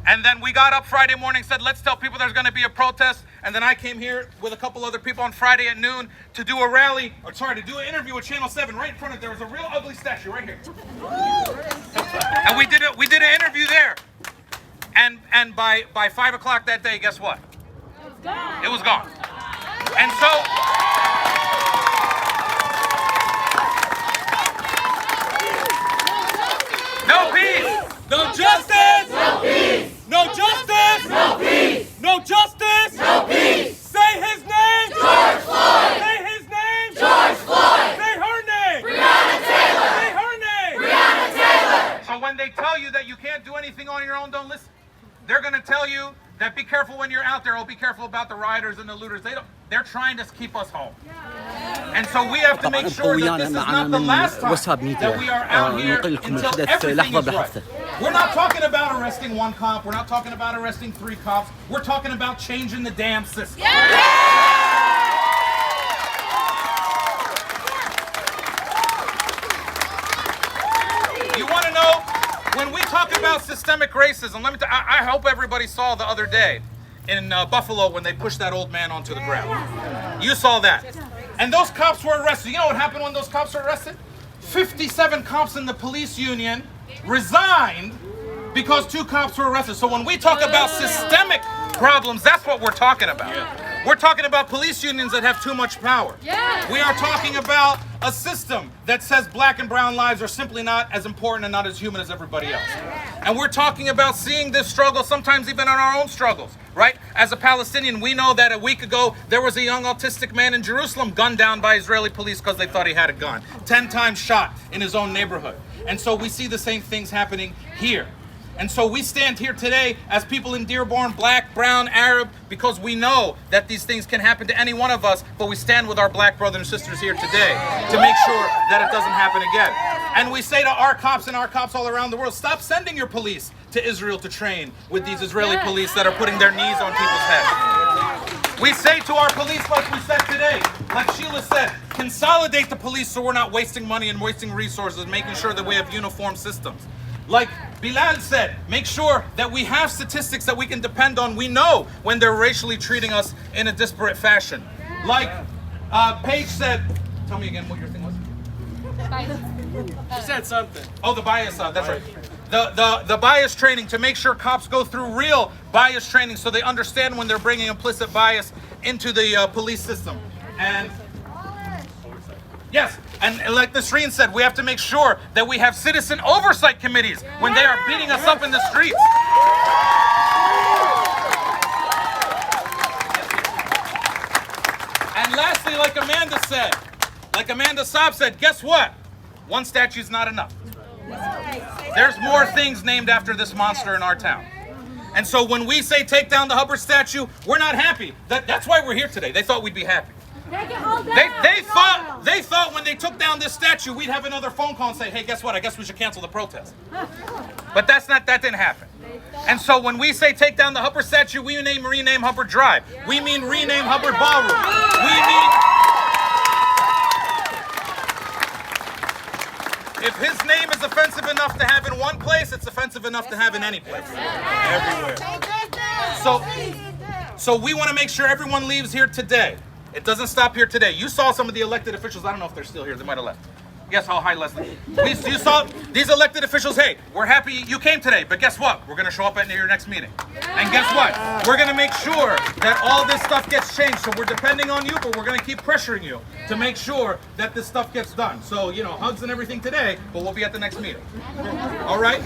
And then we got up Friday morning, said, let's tell people there's going to be a protest. And then I came here with a couple other people on Friday at noon to do a rally, to do an interview with Channel 7 right in front of, there was a real ugly statue right here. And we did an interview there. And by 5 o'clock that day, guess what? It was gone. And so, no peace! No justice! No peace! No justice! No peace! No justice! No peace! Say his name! George Floyd! Say his name! George Floyd! Say her name! Breonna Taylor! Say her name! Breonna Taylor! So when they tell you that you can't do anything on your own, don't listen. They're going to tell you that be careful when you're out there. Oh, be careful about the rioters and the looters. They're trying to keep us home. And so we have to make sure that this is not the last time that we are out here until everything is right. We're not talking about arresting one cop. We're not talking about arresting 3 cops. We're talking about changing the damn system. You want to know? When we talk about systemic racism, I hope everybody saw the other day in Buffalo when they pushed that old man onto the ground. You saw that. And those cops were arrested. You know what happened when those cops were arrested? 57 cops in the police union resigned because 2 cops were arrested. So when we talk about systemic problems, that's what we're talking about. We're talking about police unions that have too much power. We are talking about a system that says black and brown lives are simply not as important and not as human as everybody else. And we're talking about seeing this struggle, sometimes even in our own struggles, right? As a Palestinian, we know that a week ago, there was a young autistic man in Jerusalem gunned down by Israeli police because they thought he had a gun. 10 times shot in his own neighborhood. And so we see the same things happening here. And so we stand here today as people in Dearborn, black, brown, Arab, because we know that these things can happen to any one of us, but we stand with our black brothers and sisters here today to make sure that it doesn't happen again. And we say to our cops and our cops all around the world, stop sending your police to Israel to train with these Israeli police that are putting their knees on people's heads. We say to our police, like we said today, like Sheila said, consolidate the police so we're not wasting money and wasting resources, making sure that we have uniform systems. Like Bilal said, make sure that we have statistics that we can depend on. We know when they're racially treating us in a disparate fashion. Like Paige said, tell me again what your thing was. She said something. Oh, the bias, that's right. The bias training, to make sure cops go through real bias training so they understand when they're bringing implicit bias into the police system. And yes, and like Nasreen said, we have to make sure that we have citizen oversight committees when they are beating us up in the streets. And lastly, like Amanda Saab said, guess what? One statue's not enough. There's more things named after this monster in our town. And so when we say take down the Hubbard statue, we're not happy. That's why we're here today. They thought we'd be happy. They thought when they took down this statue, we'd have another phone call and say, hey, guess what? I guess we should cancel the protest. But that didn't happen. And so when we say take down the Hubbard statue, we rename Hubbard Drive. We mean rename Hubbard Ballroom. If his name is offensive enough to have in one place, it's offensive enough to have in any place. Everywhere. So we want to make sure everyone leaves here today. It doesn't stop here today. You saw some of the elected officials. I don't know if they're still here. They might have left. Yes, oh, hi, Leslie. You saw these elected officials. Hey, we're happy you came today, but guess what? We're going to show up at your next meeting. And guess what? We're going to make sure that all this stuff gets changed. So we're depending on you, but we're going to keep pressuring you to make sure that this stuff gets done. So, you know, hugs and everything today, but we'll be at the next meeting. All right?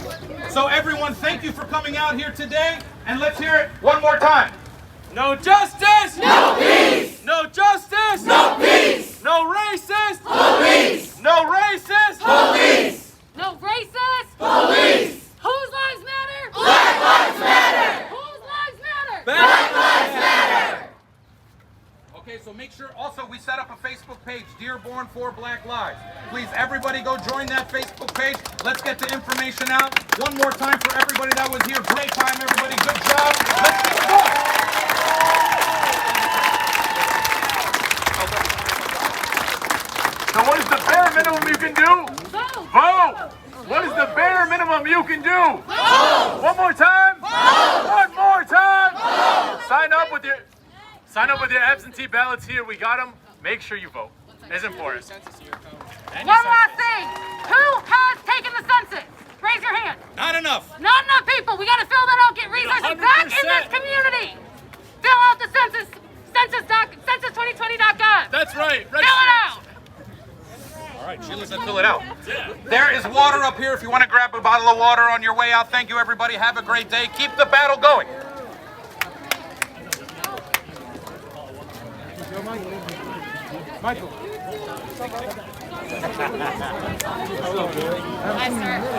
So everyone, thank you for coming out here today. And let's hear it one more time. No justice! No peace! No justice! No peace! No racist! Police! No racist! Police! No racist! Police! Whose lives matter? Black lives matter! Whose lives matter? Black lives matter! Okay, so make sure also we set up a Facebook page, Dearborn for Black Lives. Please, everybody go join that Facebook page. Let's get the information out. One more time for everybody that was here. Great time, everybody. Good job. Let's keep it going. So what is the bare minimum you can do? Vote! What is the bare minimum you can do? Vote! One more time? Vote! One more time? Vote! Sign up with your absentee ballots here. We got them. Make sure you vote. It's important. One last thing. Who has taken the census? Raise your hand. Not enough. Not enough people. We got to fill that out. Get resources back in this community. Fill out the census. Census2020.gov. That's right. Fill it out. All right, Sheila said fill it out. There is water up here if you want to grab a bottle of water on your way out. Thank you, everybody. Have a great day. Keep the battle going. Michael.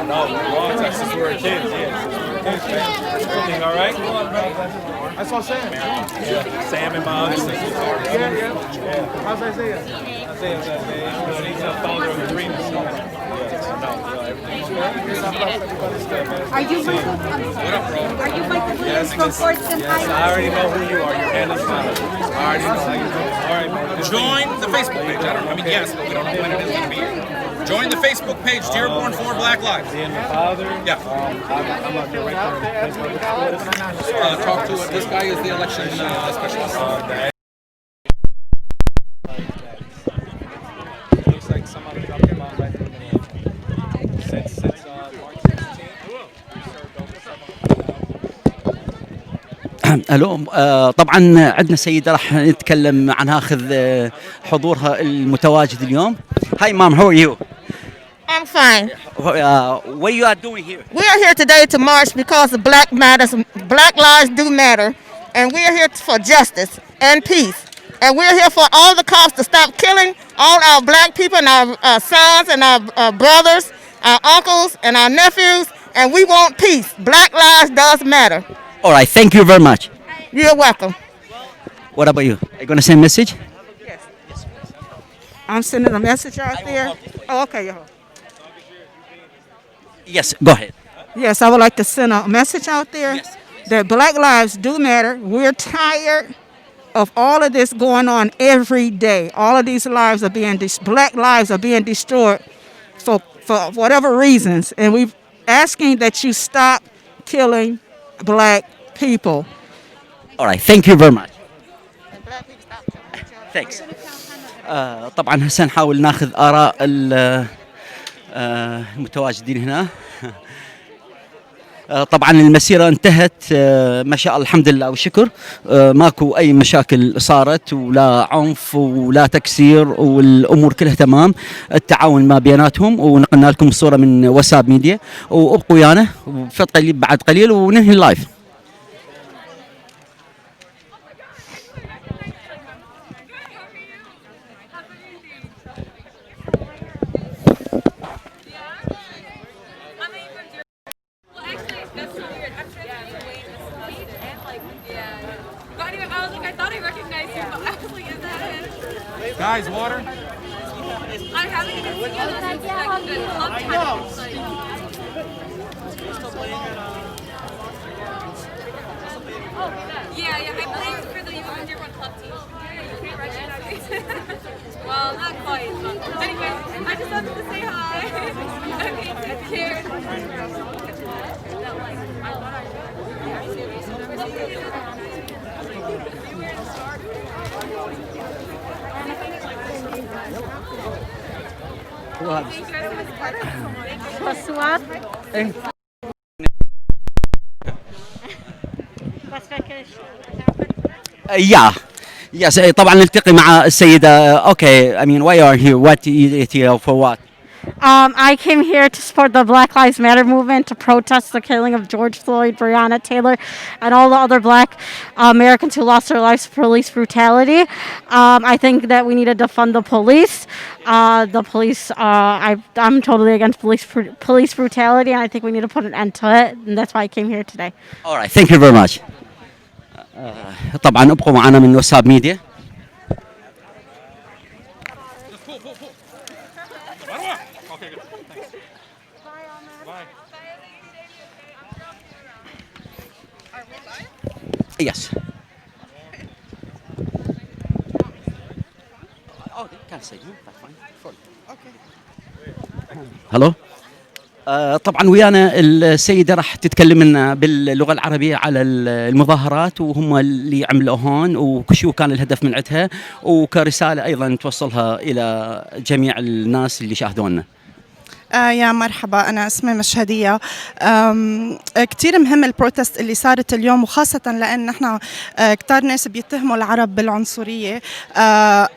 No, Texas, we were kids, Everything all right? I saw Sam. Yeah, Sam and my other sisters. Yeah. How's Isaiah? Isaiah's he's a father of three. Are you Michael? What up, bro? Are you Michael Williams from Fortson Yes, I already know who you are. Your hand is fine. I already know how you do. All right, man. Join the Facebook page. Yes, but we don't know when it is going to be. Join the Facebook page, Dearborn for Black Lives. And the father? Yeah. I'm up here right there. Talk to this guy is the election specialist. Looks like somebody dropped him out right in the middle. Since March 16th. الو طبعا عندنا سيدة راح نتكلم عن هاخذ حضورها المتواجد اليوم. Hi mom, how are you? I'm fine. What you are doing here? We are here today to march because of Black lives do matter, and we are here for justice and peace. And we're here for all the cops to stop killing all our black people and our sons and our brothers, our uncles and our nephews, and we want peace. Black lives does matter. All right, thank you very much. You're welcome. What about you? Are you going to send a message? Yes. I'm sending a message out there. Oh, okay. Yes, go ahead. Yes, I would like to send a message out there that Black lives do matter. We're tired of all of this going on every day. All of these lives are being Black lives are being destroyed for whatever reasons, and we're asking that you stop killing Black people. All right, thank you very much. Thanks. طبعا هسه نحاول ناخذ آراء المتواجدين هنا. طبعا المسيرة انتهت ما شاء الله الحمد لله والشكر. ماكو أي مشاكل صارت ولا عنف ولا تكسير والأمور كلها تمام. التعاون ما بيناتهم ونقلنا لكم الصورة من واتساب ميديا وابقوا ويانا وفترة بعد قليل وننهي اللايف. Guys, water? I'm having a good club time. Yeah, I played for the Dearborn club team. You recognize me? Well, not quite. But anyway, I just wanted to say hi. Okay, take care. Yeah. Yes, طبعا نلتقي مع السيدة. Okay, I mean, why are you here? What you here for what? I came here to support the Black Lives Matter movement to protest the killing of George Floyd, Breonna Taylor, and all the other Black Americans who lost their lives to police brutality. I think that we need to defund the police. I'm totally against police brutality, and I think we need to put an end to it. And that's why I came here today. All right, thank you very much. طبعا ابقوا معنا من وساب ميديا. Yes. Oh, you can say no. That's fine. Okay. Hello. طبعا ويانا السيدة راح تتكلم لنا باللغة العربية على المظاهرات وهم اللي عملوا هون وشو كان الهدف من عندها وكرسالة أيضا توصلها إلى جميع الناس اللي شاهدونا. يا مرحبا، أنا اسمي مشهدية. كتير مهم البروتست اللي صارت اليوم، وخاصة لأن نحن كتار ناس بيتهموا العرب بالعنصرية.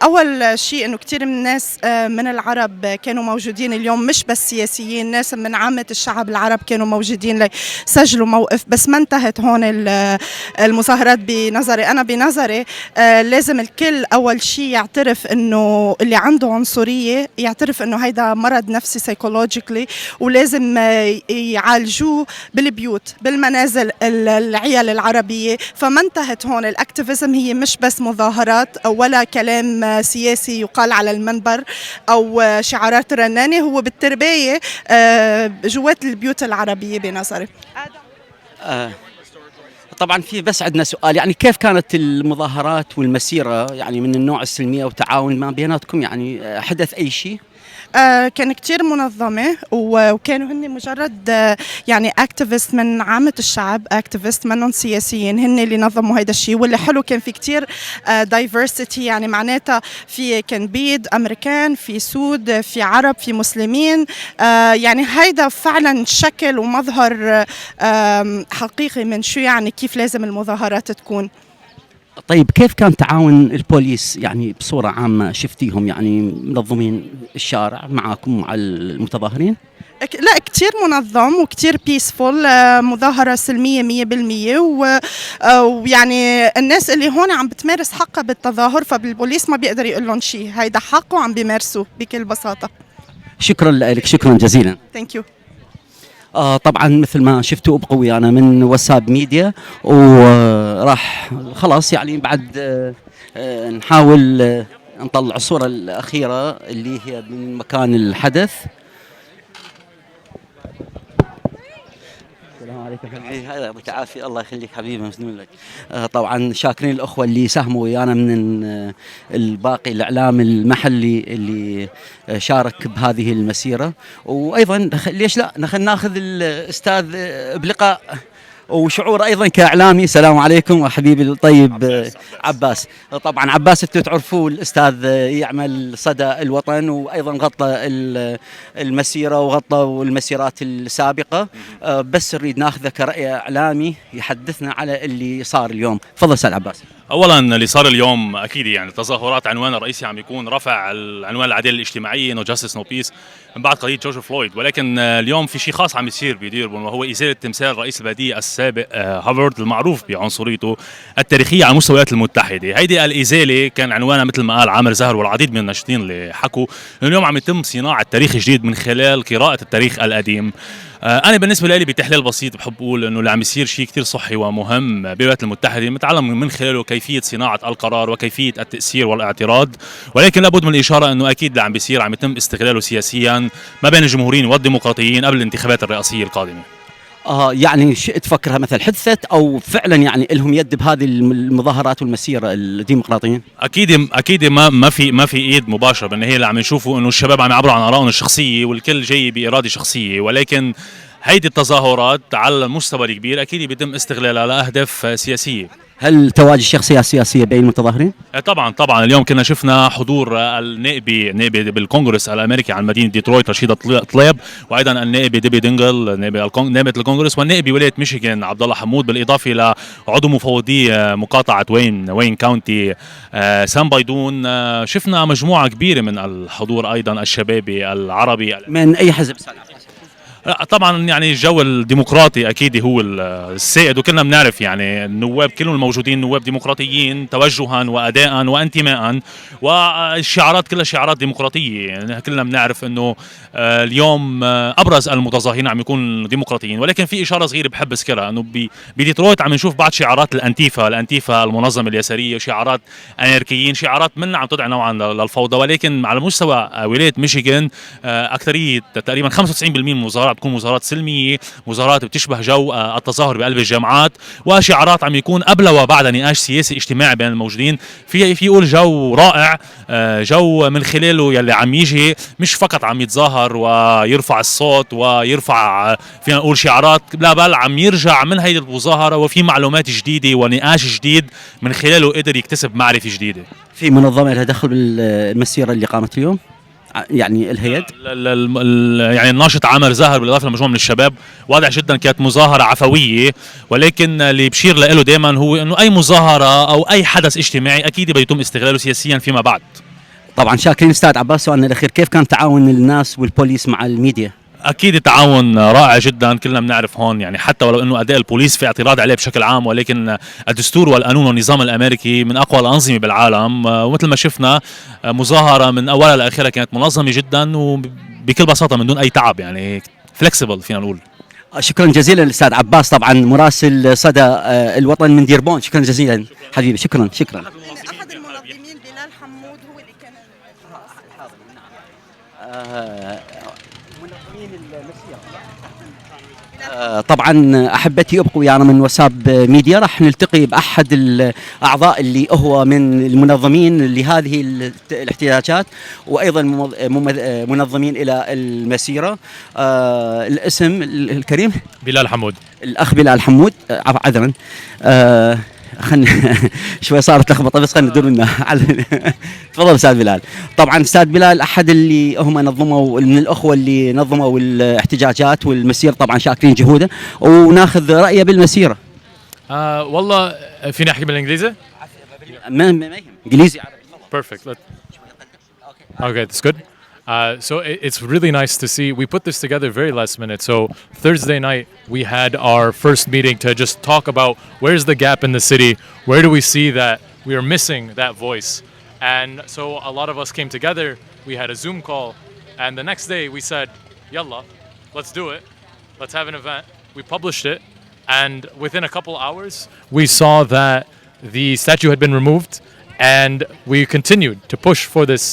أول شيء إنه كتير من الناس من العرب كانوا موجودين اليوم، مش بس سياسيين، ناس من عامة الشعب العرب كانوا موجودين ليسجلوا موقف، بس ما انتهت هون المظاهرات. بنظري أنا بنظري لازم الكل أول شيء يعترف إنه اللي عنده عنصرية يعترف إنه هيدا مرض نفسي سيكولوجي، ولازم يعالجوه بالبيوت بالمنازل العيال العربية. فما انتهت هون الاكتيفيزم، هي مش بس مظاهرات ولا كلام سياسي يقال على المنبر أو شعارات رنانة، هو بالتربية جوات البيوت العربية بنظري. طبعا في بس عندنا سؤال، يعني كيف كانت المظاهرات والمسيرة يعني من النوع السلمية وتعاون ما بيناتكم؟ يعني حدث أي شيء؟ كان كتير منظمة وكانوا هن مجرد يعني اكتيفيست من عامة الشعب، اكتيفيست منهم سياسيين، هن اللي نظموا هيدا الشيء. واللي حلو كان في كتير دايفرسيتي، يعني معناتها في كان بيض أمريكان، في سود، في عرب، في مسلمين. يعني هيدا فعلا شكل ومظهر حقيقي من شو يعني كيف لازم المظاهرات تكون. طيب كيف كان تعاون البوليس يعني بصورة عامة؟ شفتيهم يعني منظمين الشارع معاكم مع المتظاهرين؟ لا، كتير منظم وكتير بيسفول، مظاهرة سلمية 100%. ويعني الناس اللي هون عم بتمارس حقها بالتظاهر، فالبوليس ما بيقدر يقول لهم شيء، هيدا حقه عم بيمارسوه بكل بساطة. شكرا لك، شكرا جزيلا. ثانك يو. طبعا مثل ما شفتوا ابقوا ويانا من وساب ميديا، وراح خلاص يعني بعد نحاول نطلع الصورة الأخيرة اللي هي من مكان الحدث. السلام عليكم حبيبي، هذا يعطيك العافية، الله يخليك حبيبي، مسلم لك. طبعا شاكرين الأخوة اللي ساهموا ويانا من الباقي الإعلام المحلي اللي شارك بهذه المسيرة. وأيضا ليش لا ناخذ الأستاذ بلقاء وشعور ايضا كاعلامي. السلام عليكم وحبيبي الطيب عباس. طبعا عباس انتم تعرفوه الاستاذ يعمل صدى الوطن، وايضا غطى المسيره وغطى المسيرات السابقه. بس نريد ناخذه كرأي اعلامي يحدثنا على اللي صار اليوم. تفضل استاذ عباس. اولا اللي صار اليوم اكيد يعني التظاهرات عنوانها الرئيسي عم يكون رفع العنوان العداله الاجتماعيه، نو جاستس نو بيس، من بعد قضيه جورج فلويد. ولكن اليوم في شيء خاص عم يصير بديربورن، وهو ازاله تمثال رئيس البلديه السابق هافارد المعروف بعنصريته التاريخيه على مستوى الولايات المتحده. هيدي الازاله كان عنوانها مثل ما قال عامر زهر والعديد من الناشطين اللي حكوا انه اليوم عم يتم صناعه تاريخ جديد من خلال قراءه التاريخ القديم. أنا بالنسبة لي بتحليل بسيط بحب أقول إنه اللي عم يصير شيء كتير صحي ومهم بالولايات المتحدة، متعلم من خلاله كيفية صناعة القرار وكيفية التأثير والاعتراض. ولكن لابد من الإشارة إنه أكيد اللي عم بيصير عم يتم استغلاله سياسيا ما بين الجمهوريين والديمقراطيين قبل الانتخابات الرئاسية القادمة. يعني تفكرها مثل حدثت او فعلا يعني لهم يد بهذه المظاهرات والمسيره الديمقراطيين؟ اكيد ما في ايد مباشره، بان هي اللي عم نشوفوا انه الشباب عم يعبروا عن ارائهم الشخصيه والكل جاي باراده شخصيه. ولكن هيدي التظاهرات على المستوى الكبير اكيد بيتم استغلالها لاهداف سياسيه. هل تواجد شخصيات سياسيه بين المتظاهرين؟ طبعا اليوم كنا شفنا حضور نائب بالكونغرس الامريكي عن مدينه ديترويت رشيدة طليب، وايضا النائب ديبي دينجل نائبه الكونغرس، والنائب ولايه ميشيغان عبد الله حمود، بالاضافه لعضو مفوضيه مقاطعه وين كاونتي سام بايدون. شفنا مجموعه كبيره من الحضور ايضا الشبابي العربي. من اي حزب؟ طبعا يعني الجو الديمقراطي اكيد هو السائد، وكلنا بنعرف يعني النواب كلهم الموجودين نواب ديمقراطيين توجها واداء وانتماء، والشعارات كلها شعارات ديمقراطيه. يعني كلنا بنعرف انه اليوم ابرز المتظاهرين عم يكون ديمقراطيين، ولكن في اشاره صغيره بحب اذكرها انه بديترويت عم نشوف بعض شعارات الانتيفا المنظمه اليساريه، شعارات اناركيين، شعارات من عم تدعي نوعا للفوضى. ولكن على مستوى ولايه ميشيغان اكثريه تقريبا 95% من المظاهرات بتكون مظاهرات سلميه، مظاهرات بتشبه جو التظاهر بقلب الجامعات، وشعارات عم يكون قبل وبعد نقاش سياسي اجتماعي بين الموجودين. في يقول جو رائع، جو من خلاله يلي عم يجي مش فقط عم يتظاهر ويرفع الصوت ويرفع فينا نقول شعارات، لا بل عم يرجع من هيدي المظاهره وفي معلومات جديده ونقاش جديد من خلاله قدر يكتسب معرفه جديده. في منظمه لها دخل بالمسيره اللي قامت اليوم؟ يعني الهيئات يعني الناشط عامر زاهر بالاضافه لمجموعه من الشباب، واضح جدا كانت مظاهره عفويه، ولكن اللي بشير له دائما هو انه اي مظاهره او اي حدث اجتماعي اكيد بيتم استغلاله سياسيا فيما بعد. طبعا شاكرين استاذ عباس. سؤالنا الاخير، كيف كان تعاون الناس والبوليس مع الميديا؟ اكيد التعاون رائع جدا، كلنا بنعرف هون يعني حتى ولو انه اداء البوليس في اعتراض عليه بشكل عام، ولكن الدستور والقانون والنظام الامريكي من اقوى الانظمه بالعالم، ومثل ما شفنا مظاهره من اولها لاخرها كانت منظمه جدا وبكل بساطه من دون اي تعب، يعني فلكسبل فينا نقول. شكرا جزيلا الاستاذ عباس، طبعا مراسل صدى الوطن من ديربون. شكرا جزيلا حبيبي، شكرا. احد المنظمين بلال حمود هو اللي كان منظمين المسيرة. طبعا احبتي ابقوا ويانا من وساب ميديا، راح نلتقي باحد الاعضاء اللي هو من المنظمين لهذه الاحتجاجات، وايضا منظمين الى المسيره. الاسم الكريم بلال حمود. الاخ بلال حمود، عذرا خلينا شوي صارت لخبطه، بس خلينا ندور منها. تفضل استاذ بلال. طبعا استاذ بلال احد اللي هم نظموا، من الاخوه اللي نظموا الاحتجاجات والمسيره، طبعا شاكرين جهوده وناخذ رايه بالمسيره. والله فيني احكي بالانجليزي؟ ما يهم، انجليزي عربي. Perfect. Okay, that's good. So it's really nice to see. We put this together very last minute. So Thursday night, we had our first meeting to just talk about where's the gap in the city? Where do we see that we are missing that voice? And so a lot of us came together. We had a Zoom call. And the next day we said, Yalla, let's do it. Let's have an event. We published it. And within a couple hours, we saw that the statue had been removed. And we continued to push for this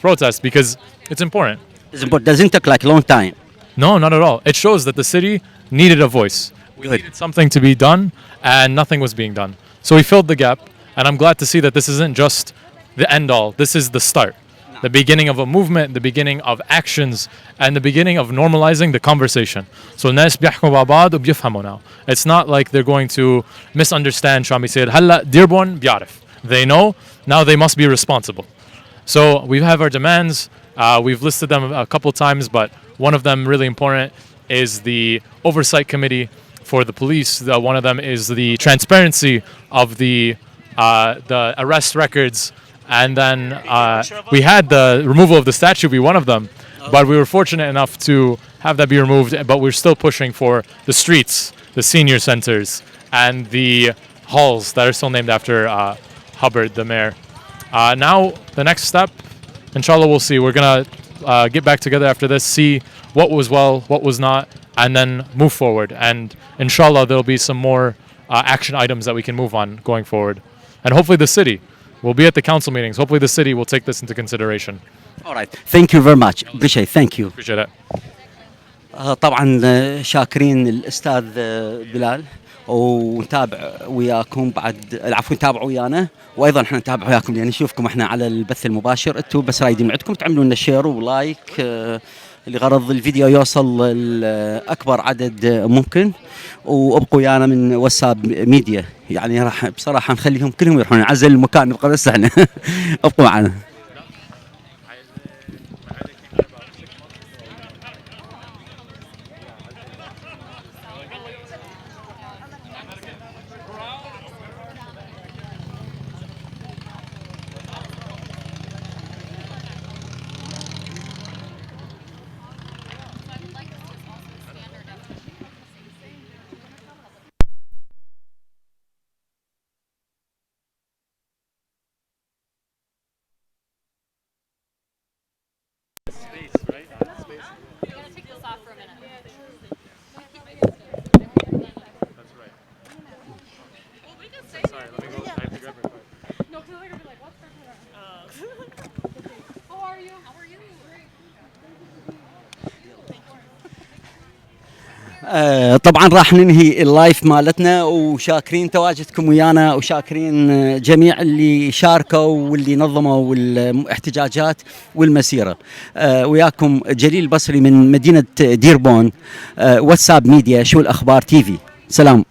protest because it's important. It's important. Doesn't take like a long time. No, not at all. It shows that the city needed a voice. We needed something to be done, and nothing was being done. So we filled the gap, and I'm glad to see that this isn't just the end all. This is the start, the beginning of a movement, the beginning of actions, and the beginning of normalizing the conversation. So الناس بيحكوا مع بعض وبيفهموا now. It's not like they're going to misunderstand شو عم يصير. هلا ديربورن بيعرف. They know, now they must be responsible. So we have our demands, we've listed them a couple times, but one of them really important is the oversight committee for the police. One of them is the transparency of the arrest records, and then we had the removal of the statue be one of them, but we were fortunate enough to have that be removed, but we're still pushing for the streets, the senior centers, and the halls that are still named after Hubbard, the mayor. Now, the next step, inshallah, we'll see. We're going to get back together after this, see what was well, what was not, and then move forward. And inshallah, there'll be some more action items that we can move on going forward. And hopefully the city will be at the council meetings. Hopefully the city will take this into consideration. All right. Thank you very much. Appreciate it. Thank you. Appreciate it. طبعا شاكرين الأستاذ بلال، ونتابع وياكم بعد، العفو نتابعوا ويانا، وايضا احنا نتابع وياكم، يعني نشوفكم احنا على البث المباشر. انتم بس رايدين من عندكم تعملوا لنا شير ولايك لغرض الفيديو يوصل لأكبر عدد ممكن. وابقوا ويانا من واتساب ميديا، يعني راح بصراحة نخليهم كلهم يروحون العزل المكان نبقى بس احنا. ابقوا معنا. طبعا راح ننهي اللايف مالتنا، وشاكرين تواجدكم ويانا، وشاكرين جميع اللي شاركوا واللي نظموا الاحتجاجات والمسيرة. وياكم جليل البصري من مدينة ديربورن، واتساب ميديا، شو الأخبار تيفي. سلام.